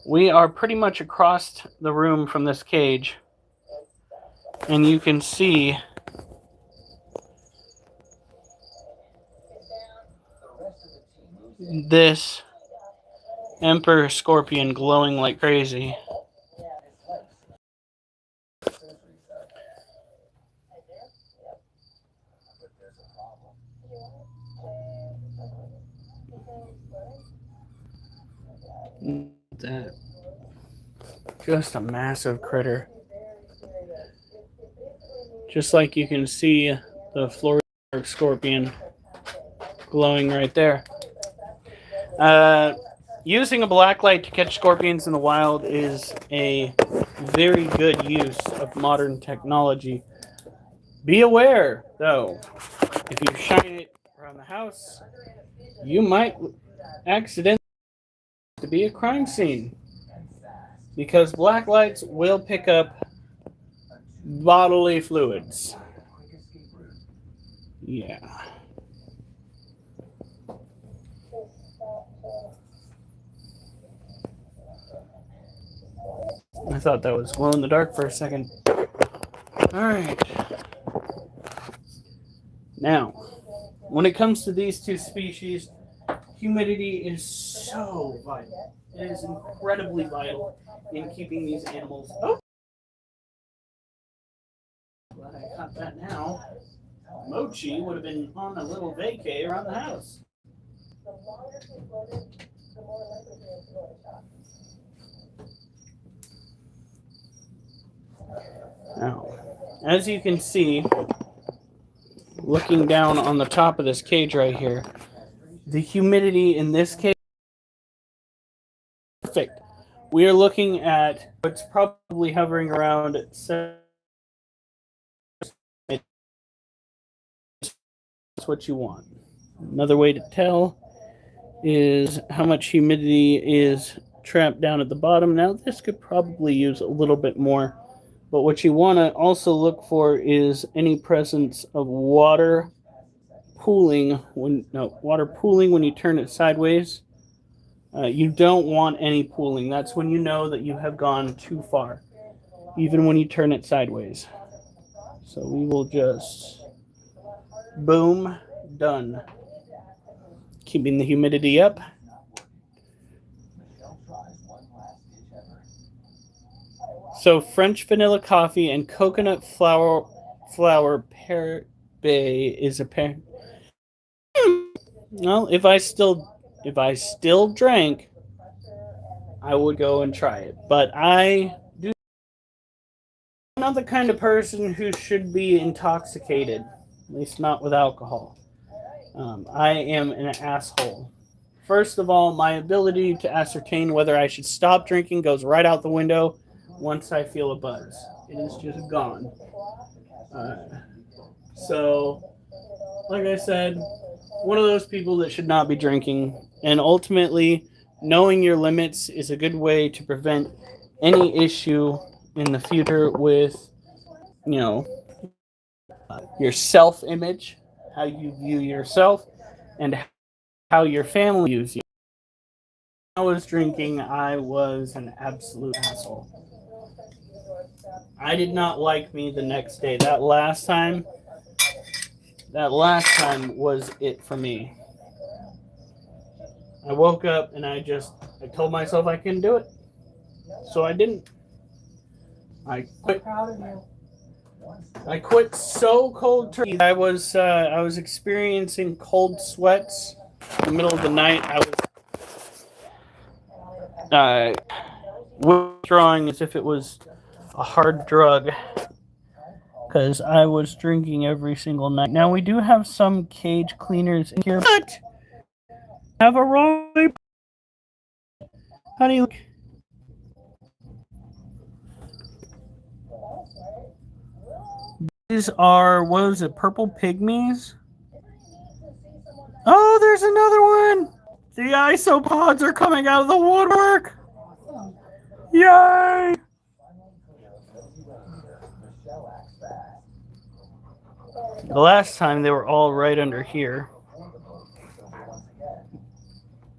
we are pretty much across the room from this cage, and you can see this emperor scorpion glowing like crazy. That just a massive critter. Just like you can see the Florida scorpion glowing right there. Using a black light to catch scorpions in the wild is a very good use of modern technology. Be aware, though, if you shine it around the house, you might accidentally to be a crime scene, because black lights will pick up bodily fluids. Yeah. I thought that was glow in the dark for a second. Alright. Now, when it comes to these two species, humidity is so vital. It is incredibly vital in keeping these animals. Oh! Glad I caught that now. Mochi would have been on a little vacay around the house. Now, as you can see, looking down on the top of this cage right here, the humidity in this cage is perfect. We are looking at what's probably hovering around 7. That's what you want. Another way to tell is how much humidity is trapped down at the bottom. Now, this could probably use a little bit more, but what you want to also look for is any presence of water pooling when you turn it sideways. You don't want any pooling. That's when you know that you have gone too far, even when you turn it sideways. So we will just boom, done. Keeping the humidity up. So French vanilla coffee and coconut flour pear bay is a pair. Well, if I still drank, I would go and try it. But I'm not the kind of person who should be intoxicated, at least not with alcohol. I am an asshole. First of all, my ability to ascertain whether I should stop drinking goes right out the window once I feel a buzz. It is just gone. So, like I said, one of those people that should not be drinking. And ultimately, knowing your limits is a good way to prevent any issue in the future with, your self-image, how you view yourself, and how your family views you. When I was drinking, I was an absolute asshole. I did not like me the next day. That last time was it for me. I woke up and I told myself I couldn't do it. So I didn't. I quit. Proud of you. I quit so cold turkey. I was experiencing cold sweats in the middle of the night. I was withdrawing as if it was a hard drug because I was drinking every single night. Now we do have some cage cleaners in here, but I have a wrong. Honey, look. These are, what is it, purple pygmies? Oh, there's another one! The isopods are coming out of the woodwork! Yay! The last time they were all right under here.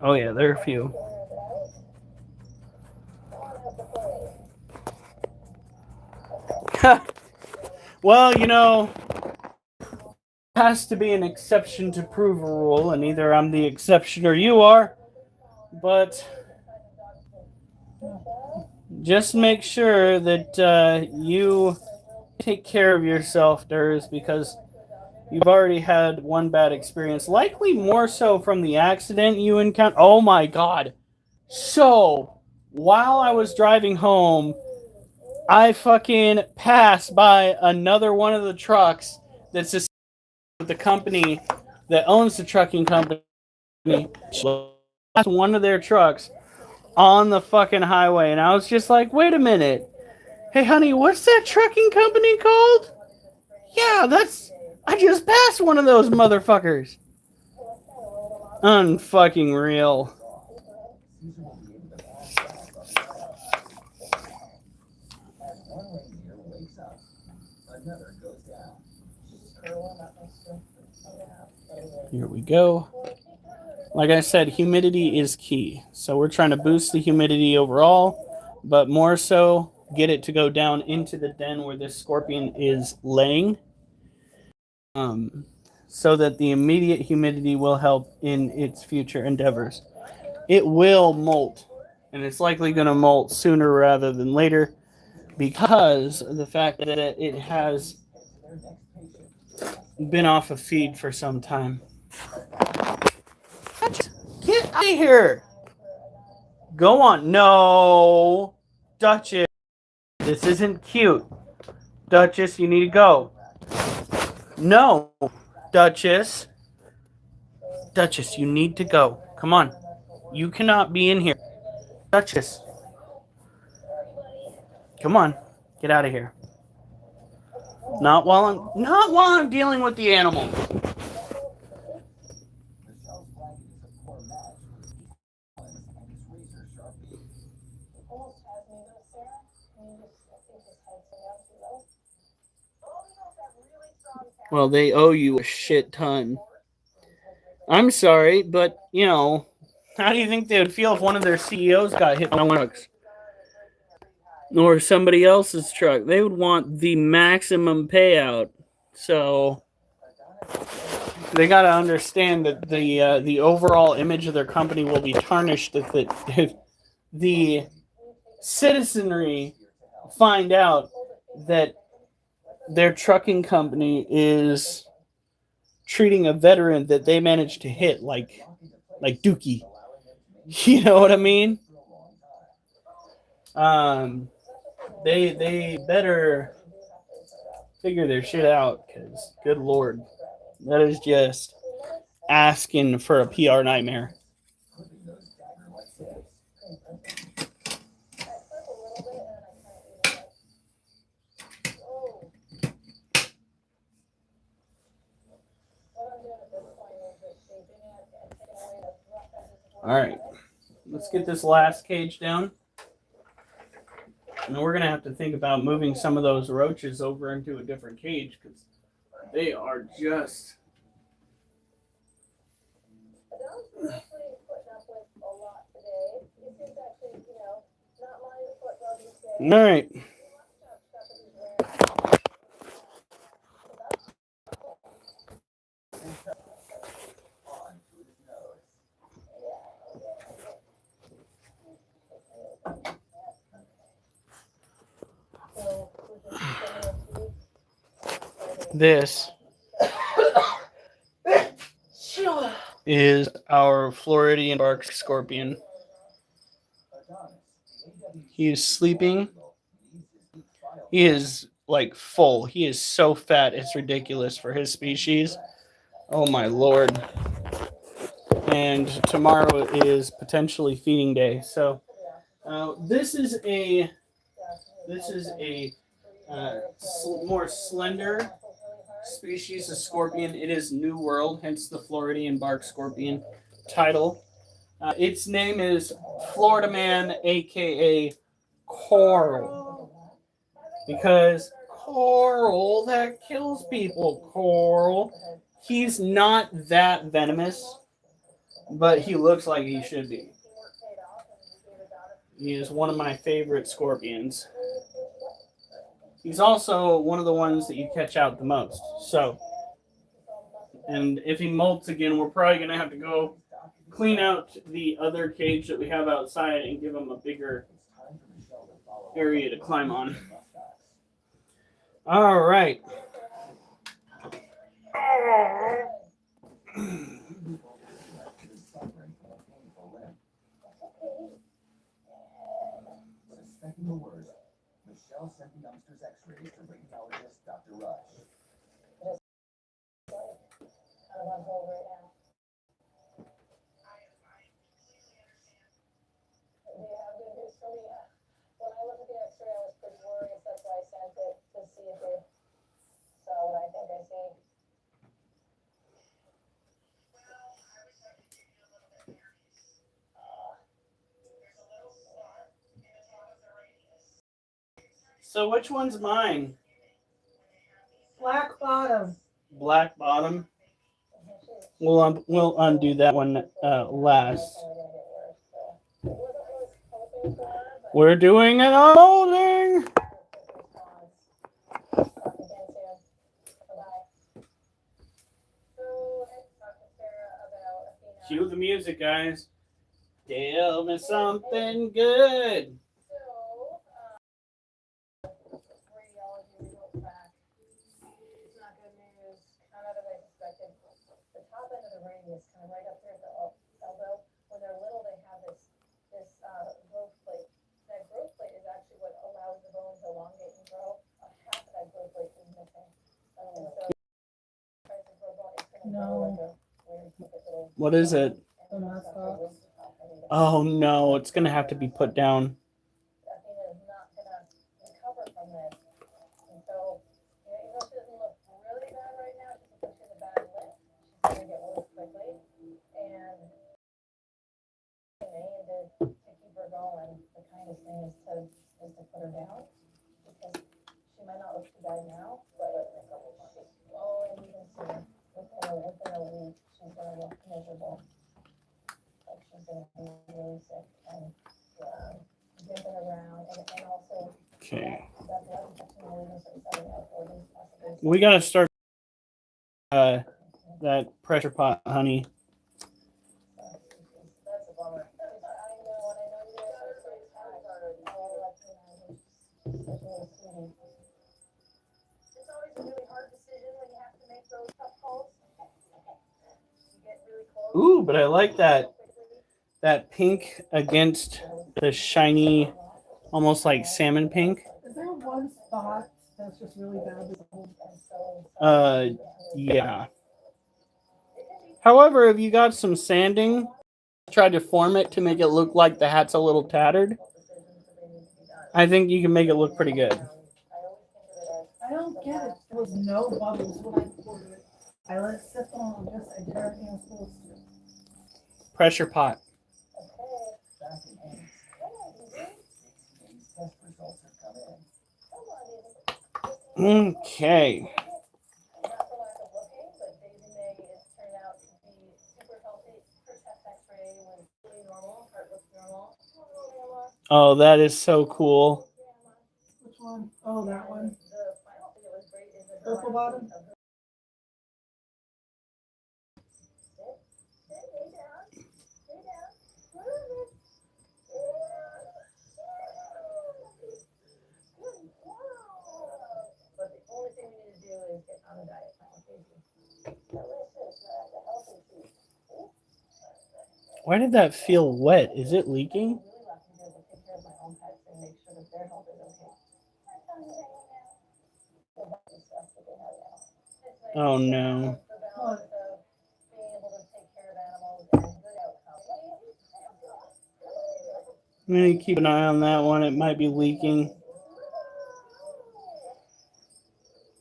Oh yeah, there are a few. Well, you know, has to be an exception to prove a rule, and either I'm the exception or you are. But just make sure that you take care of yourself, Durs, because you've already had one bad experience, likely more so from the accident you encountered. Oh my god. So, while I was driving home, I fucking passed by another one of the trucks that's just the company that owns the trucking company. One of their trucks on the fucking highway, and I was just like, wait a minute. Hey, honey, what's that trucking company called? Yeah, I just passed one of those motherfuckers. Unfucking real. Here we go. Like I said, humidity is key. So we're trying to boost the humidity overall, but more so get it to go down into the den where this scorpion is laying. So that the immediate humidity will help in its future endeavors. It will molt, and it's likely going to molt sooner rather than later because of the fact that it has been off of feed for some time. Get out of here! Go on. No! Duchess. This isn't cute. Duchess, you need to go. No! Duchess. Duchess, you need to go. Come on. You cannot be in here. Duchess. Come on. Get out of here. Not while I'm dealing with the animal. Well, they owe you a shit ton. I'm sorry, but, you know, how do you think they would feel if one of their CEOs got hit by one of trucks? Or somebody else's truck? They would want the maximum payout. So they got to understand that the overall image of their company will be tarnished if the citizenry find out that their trucking company is treating a veteran that they managed to hit like Dookie. You know what I mean? They better figure their shit out, because good lord, that is just asking for a PR nightmare. All right, let's get this last cage down. And we're going to have to think about moving some of those roaches over into a different cage because they are just... All right. This is our Floridian bark scorpion. He is sleeping. He is like full. He is so fat, it's ridiculous for his species. Oh my lord. And tomorrow is potentially feeding day. So this is a more slender species of scorpion. It is New World, hence the Floridian bark scorpion title. Its name is Florida Man, aka Coral, because coral that kills people. Coral. He's not that venomous, but he looks like he should be. He is one of my favorite scorpions. He's also one of the ones that you catch out the most. So, and if he molts again, we're probably going to have to go clean out the other cage that we have outside and give him a bigger area to climb on. All right. Suspecting the worst, Michelle sent the youngster's x-rays to radiologist Dr. Rush. When I looked at the x-ray, I was pretty worried. That's why I sent it to see if they saw what I think I see. So which one's mine? Black bottom. Black bottom. We'll undo that one last. We're doing an unfolding. Cue the music, guys. Tell me something good. Is kind of right up there at the elbow. When they're little, they have this growth plate. That growth plate is actually what allows the bone to elongate and grow. Half of that growth plate is missing. And so, tries to grow bone, it's going to grow like a weird little. What is it? Oh no, it's gonna have to be put down. Athena is not going to recover from this. And so, even though she doesn't look really bad right now, just because she has a bad lip, she's going to get worse quickly. And to keep her going, the kindest thing is to put her down, because she might not look too bad now, but and you can see within a week she's gonna look miserable. Like she's gonna be really sick and jumping around, and also Okay. that blood infection will even start setting up organs possibly. We gotta start that pressure pot, honey. That's a bummer. I know, and I know you guys are so tired. It's always a really hard decision when you have to make those tough calls. You get really close. Ooh, but I like that pink against the shiny, almost like salmon pink. Is there one spot that's just really bad? Yeah. However, if you got some sanding, try to form it to make it look like the hat's a little tattered, I think you can make it look pretty good. I don't get it. There was no bubbles when I poured it. I let it sit on this. I did everything I was supposed to. Pressure pot. Back in Ames. Ames test results have come in. Okay. Not for lack of looking, but Daisy May is turned out to be super healthy. Her chest x-ray was really normal. Heart looks normal. Oh, that is so cool. Which one? Oh, that one. The final thing that was great is the Purple bottom? But the only thing we need to do is get out of Why did that feel wet? Is it leaking? Really left to be able to take care of my own pets and make sure that their health is okay. So that's the stuff that they have now. It's nice Oh to no. have the balance of being able to take care of animals and good outcomes. I'm gonna keep an eye on that one. It might be leaking.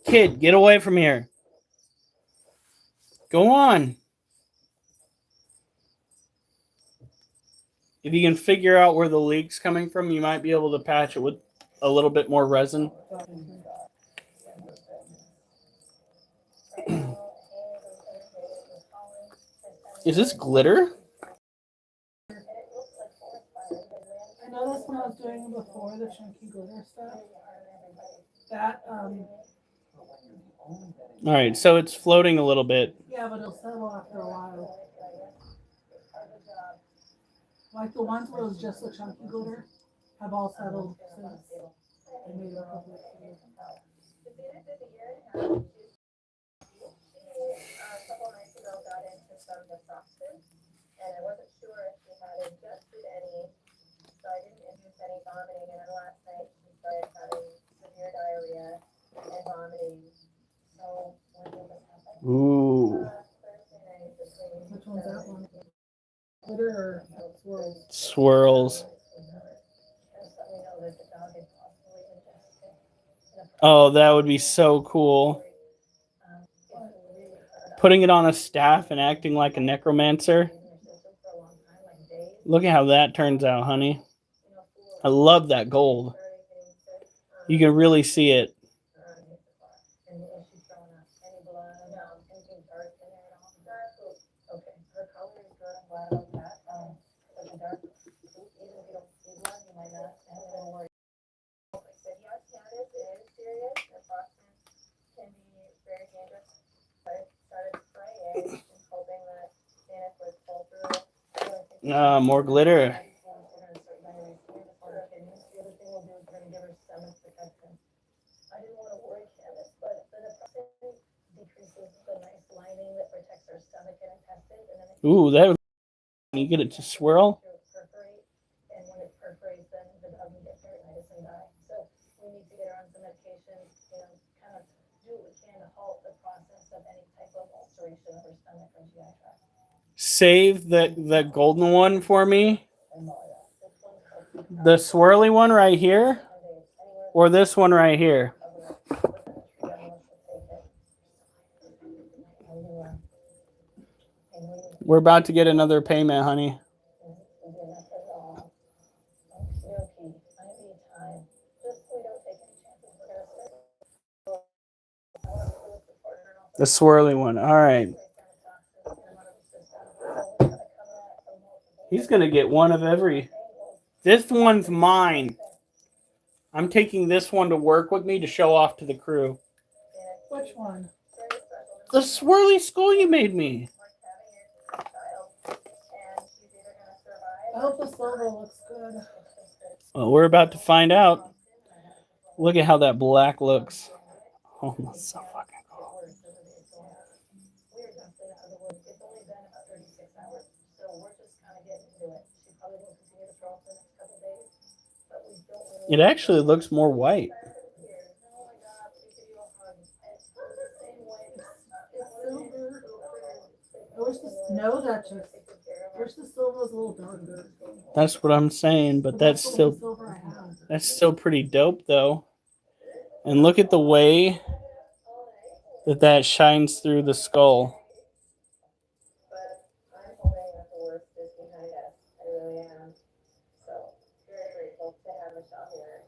Kid, get away from here. Go on. If you can figure out where the leak's coming from, you might be able to patch it with a little bit more resin. Is this glitter? I noticed when I was doing it before, the chunky glitter stuff, that, All right, so it's floating a little bit. yeah, but it'll settle after a while. Like the ones where it was just the chunky glitter have all settled since I made it a couple weeks ago. A couple nights ago got into some defrosted, and I wasn't sure if she had ingested any, so I didn't induce any vomiting, and then last night she started having severe diarrhea and vomiting. So when did this happen? Ooh, Thursday night between. Which one's that one? Glitter or swirls? swirls. Just let me know that the dog had possibly ingested. Oh, that would be so cool. Putting it on a staff and acting like a necromancer. Look at how that turns out, honey. I love that gold. You can really see it. More glitter. I didn't want to worry Candace, but the depression decreases the nice lining that protects her stomach and intestines, and then it Ooh, that would. You get it to swirl. perforate, and when it perforates, then the dog can get peritonitis and die. So we need to get her on some medications, kind of do what we can to halt the process of any type of ulceration of her stomach or GI tract. Save the golden one for me. The swirly one right here, or this one right here. We're about to get another payment, honey. The swirly one. All right. He's going to get one of every. This one's mine. I'm taking this one to work with me to show off to the crew. Which one? The swirly skull you made me. I hope the silver looks good. Well, we're about to find out. Look at how that black looks. Oh, that's so fucking cool. It actually looks more white. I wish the snow that just. I wish the silver was a little darker. That's what I'm saying, but that's the still only silver I have. that's still pretty dope though. And look at the way that shines through the skull. But I'm hoping that the worst is behind us. I really am. So very grateful to have Michelle here.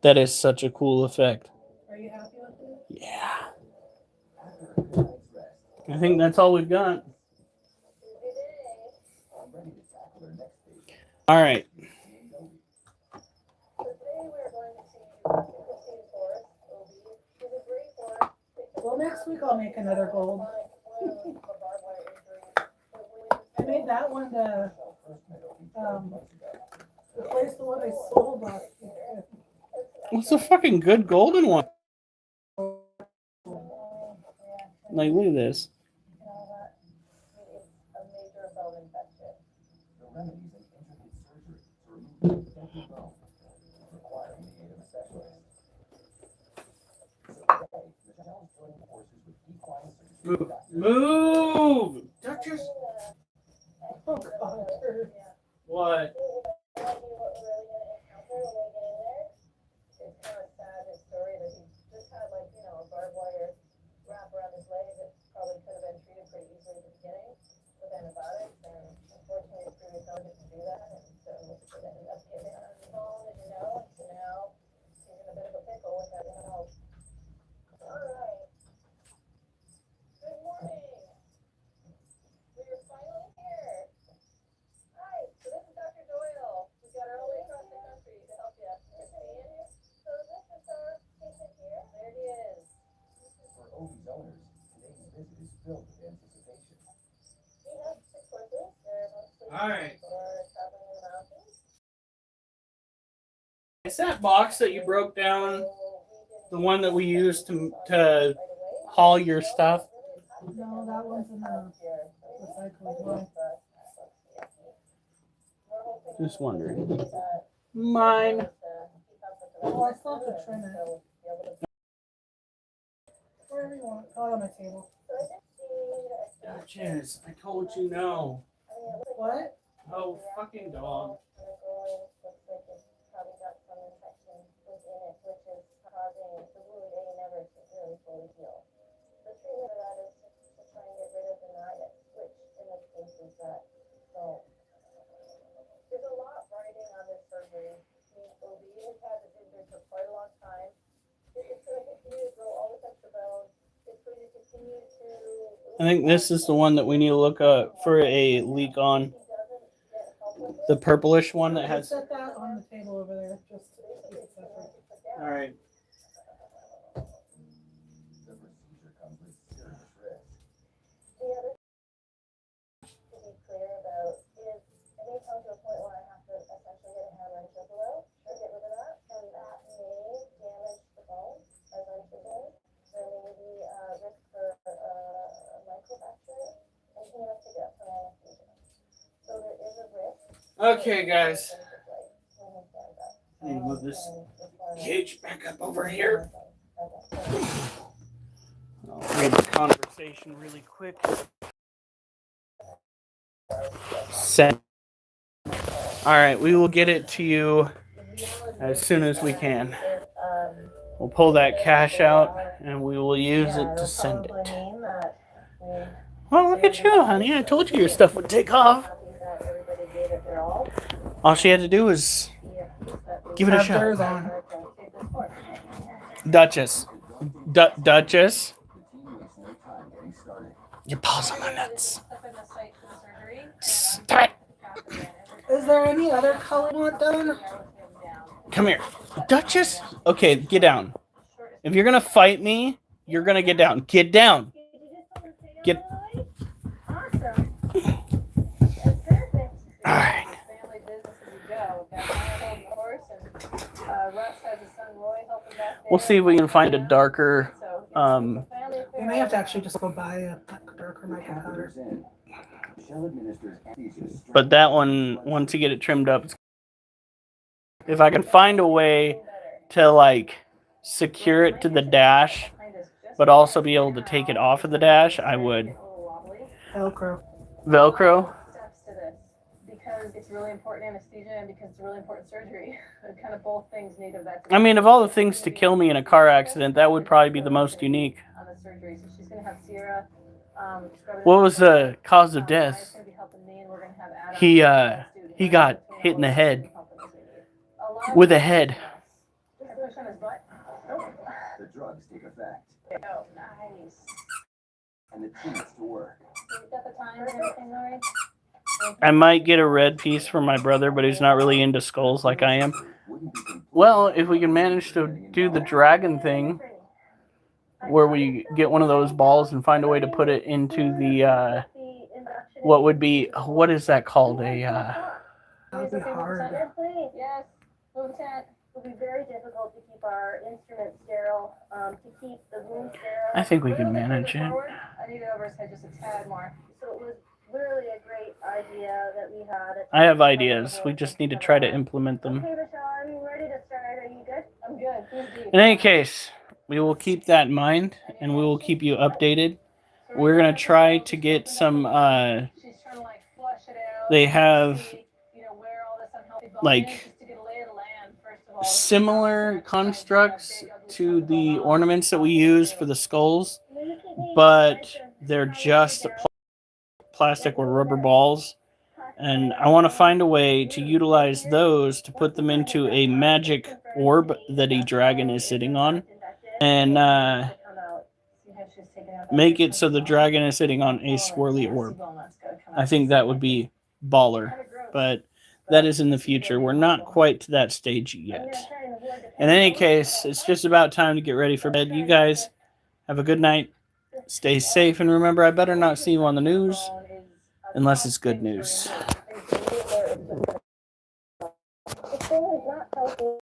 That is such a cool effect. Are you happy with it? Yeah. I think that's all we've got. All right. So today we're going to see Christine Forrest, OB. She's a great forest. Well, next week I'll make another gold. I made that one to replace the one I sold last week. What's a fucking good golden one? Like, look at this. Move! Duchess! Oh, God. What? What we're really gonna encounter when we get in there. It's kind of sad, his story, that he just had like, you know, a barbed wire wrap around his leg that probably could have been treated pretty easily at the beginning with antibiotics, and unfortunately his previous owner didn't do that, and so it ended up getting on his bone, as you know, so now he's in a bit of a pickle with that help. Alright. Good morning. We are finally here. Hi, so this is Dr. Doyle. We got her all the way across the country to help you. Christine? So this is our patient here? There he is. For Obi's owners, today's visit is filled with anticipation. We have 6 horses. They're mostly Alright. for traveling in the mountains. Is that box that you broke down the one that we used to haul your stuff? No, that one's in the recycling one. Just wondering. Mine. Oh, I still have to trim it. Wherever you want. Oh, on my table. Duchess, I told you no. What? Oh, fucking dog. Probably got some infection within it, which is causing the wound A never to really fully heal. The treatment of that is to try and get rid of the nidus, which in this case is that bone. There's a lot riding on this surgery. OB has had this injury for quite a long time. It's going to continue to grow all this extra bone. It's going to continue to. I think this is the one that we need to look for a leak on. The purplish one that has. Set that on the table over there. Just to keep it separate. All right. The procedure comes with serious risk. The other to be clear about is it may come to a point where I have to essentially get a hammer and chisel out or get rid of that, and that may damage the bone as I'm chiseling. There may be a risk for microfracture, and he has to get some anesthesia. So there is a risk. Okay, guys. Let me move this cage back up over here. I'll read the conversation really quick. Send. All right, we will get it to you as soon as we can. We'll pull that cash out and we will use it to send it. Well, look at you, honey. I told you your stuff would take off. All she had to do was give it a Have theirs shot. on. Duchess. Duchess. The team wastes no time getting started. Your paws on my nuts. Up in the site for the surgery. Stop it. Is there any other color you want done? Come here. Duchess? Okay, get down. If you're going to fight me, you're going to get down. Get down. Get. Awesome. That's perfect. All right. Family business as you go. Got my holding the horse, and Russ has his son Roy helping back there. We'll see if we can find a darker. So, Um, family affair. You may have to actually just go buy a darker mica powder. Catheters in. Shell administers anesthesia straight. But that one, once you get it trimmed up, if I can find a way to like secure it to the dash, but also be able to take it off of the dash, I would. Velcro. Velcro. Steps to this because it's really important anesthesia and because it's a really important surgery. Kind of both things need a vet. I mean, of all the things to kill me in a car accident, that would probably be the most unique. On the surgery, so she's gonna have Sierra. What was the cause of death? He got hit in the head with a head. The drugs take effect. Oh, nice. And the treatments to work. You got the time and everything, Lori? I might get a red piece for my brother, but he's not really into skulls like I am. Wouldn't be complete Well, if we can manage to do the dragon thing, where we get one of those balls and find a way to put it into the, what would be, what is that called? That would be hard. Yes. Lieutenant. It will be very difficult to keep our instruments sterile, to keep the wound sterile. I think we can manage it. I need it over his head just a tad more. So it was really a great idea that we had. I have ideas. We just need to try to implement them. Okay, Michelle, I'm ready to start. Are you good? I'm good. Please do. In any case, we will keep that in mind and we will keep you updated. we're gonna try to get some. She's trying to like flush it out. They have See, you know, where all this unhealthy bone like is, just to get a lay of the land, first of all. similar constructs to the ornaments that we use for the skulls, but they're just plastic or rubber balls. And I want to find a way to utilize those to put them into a magic orb that a dragon is sitting on, and make it so the dragon is sitting on a swirly orb. I think that would be baller, but that is in the future. We're not quite to that stage yet. In any case, it's just about time to get ready for bed. You guys have a good night. Stay safe, and remember, I better not see you on the news unless it's good news.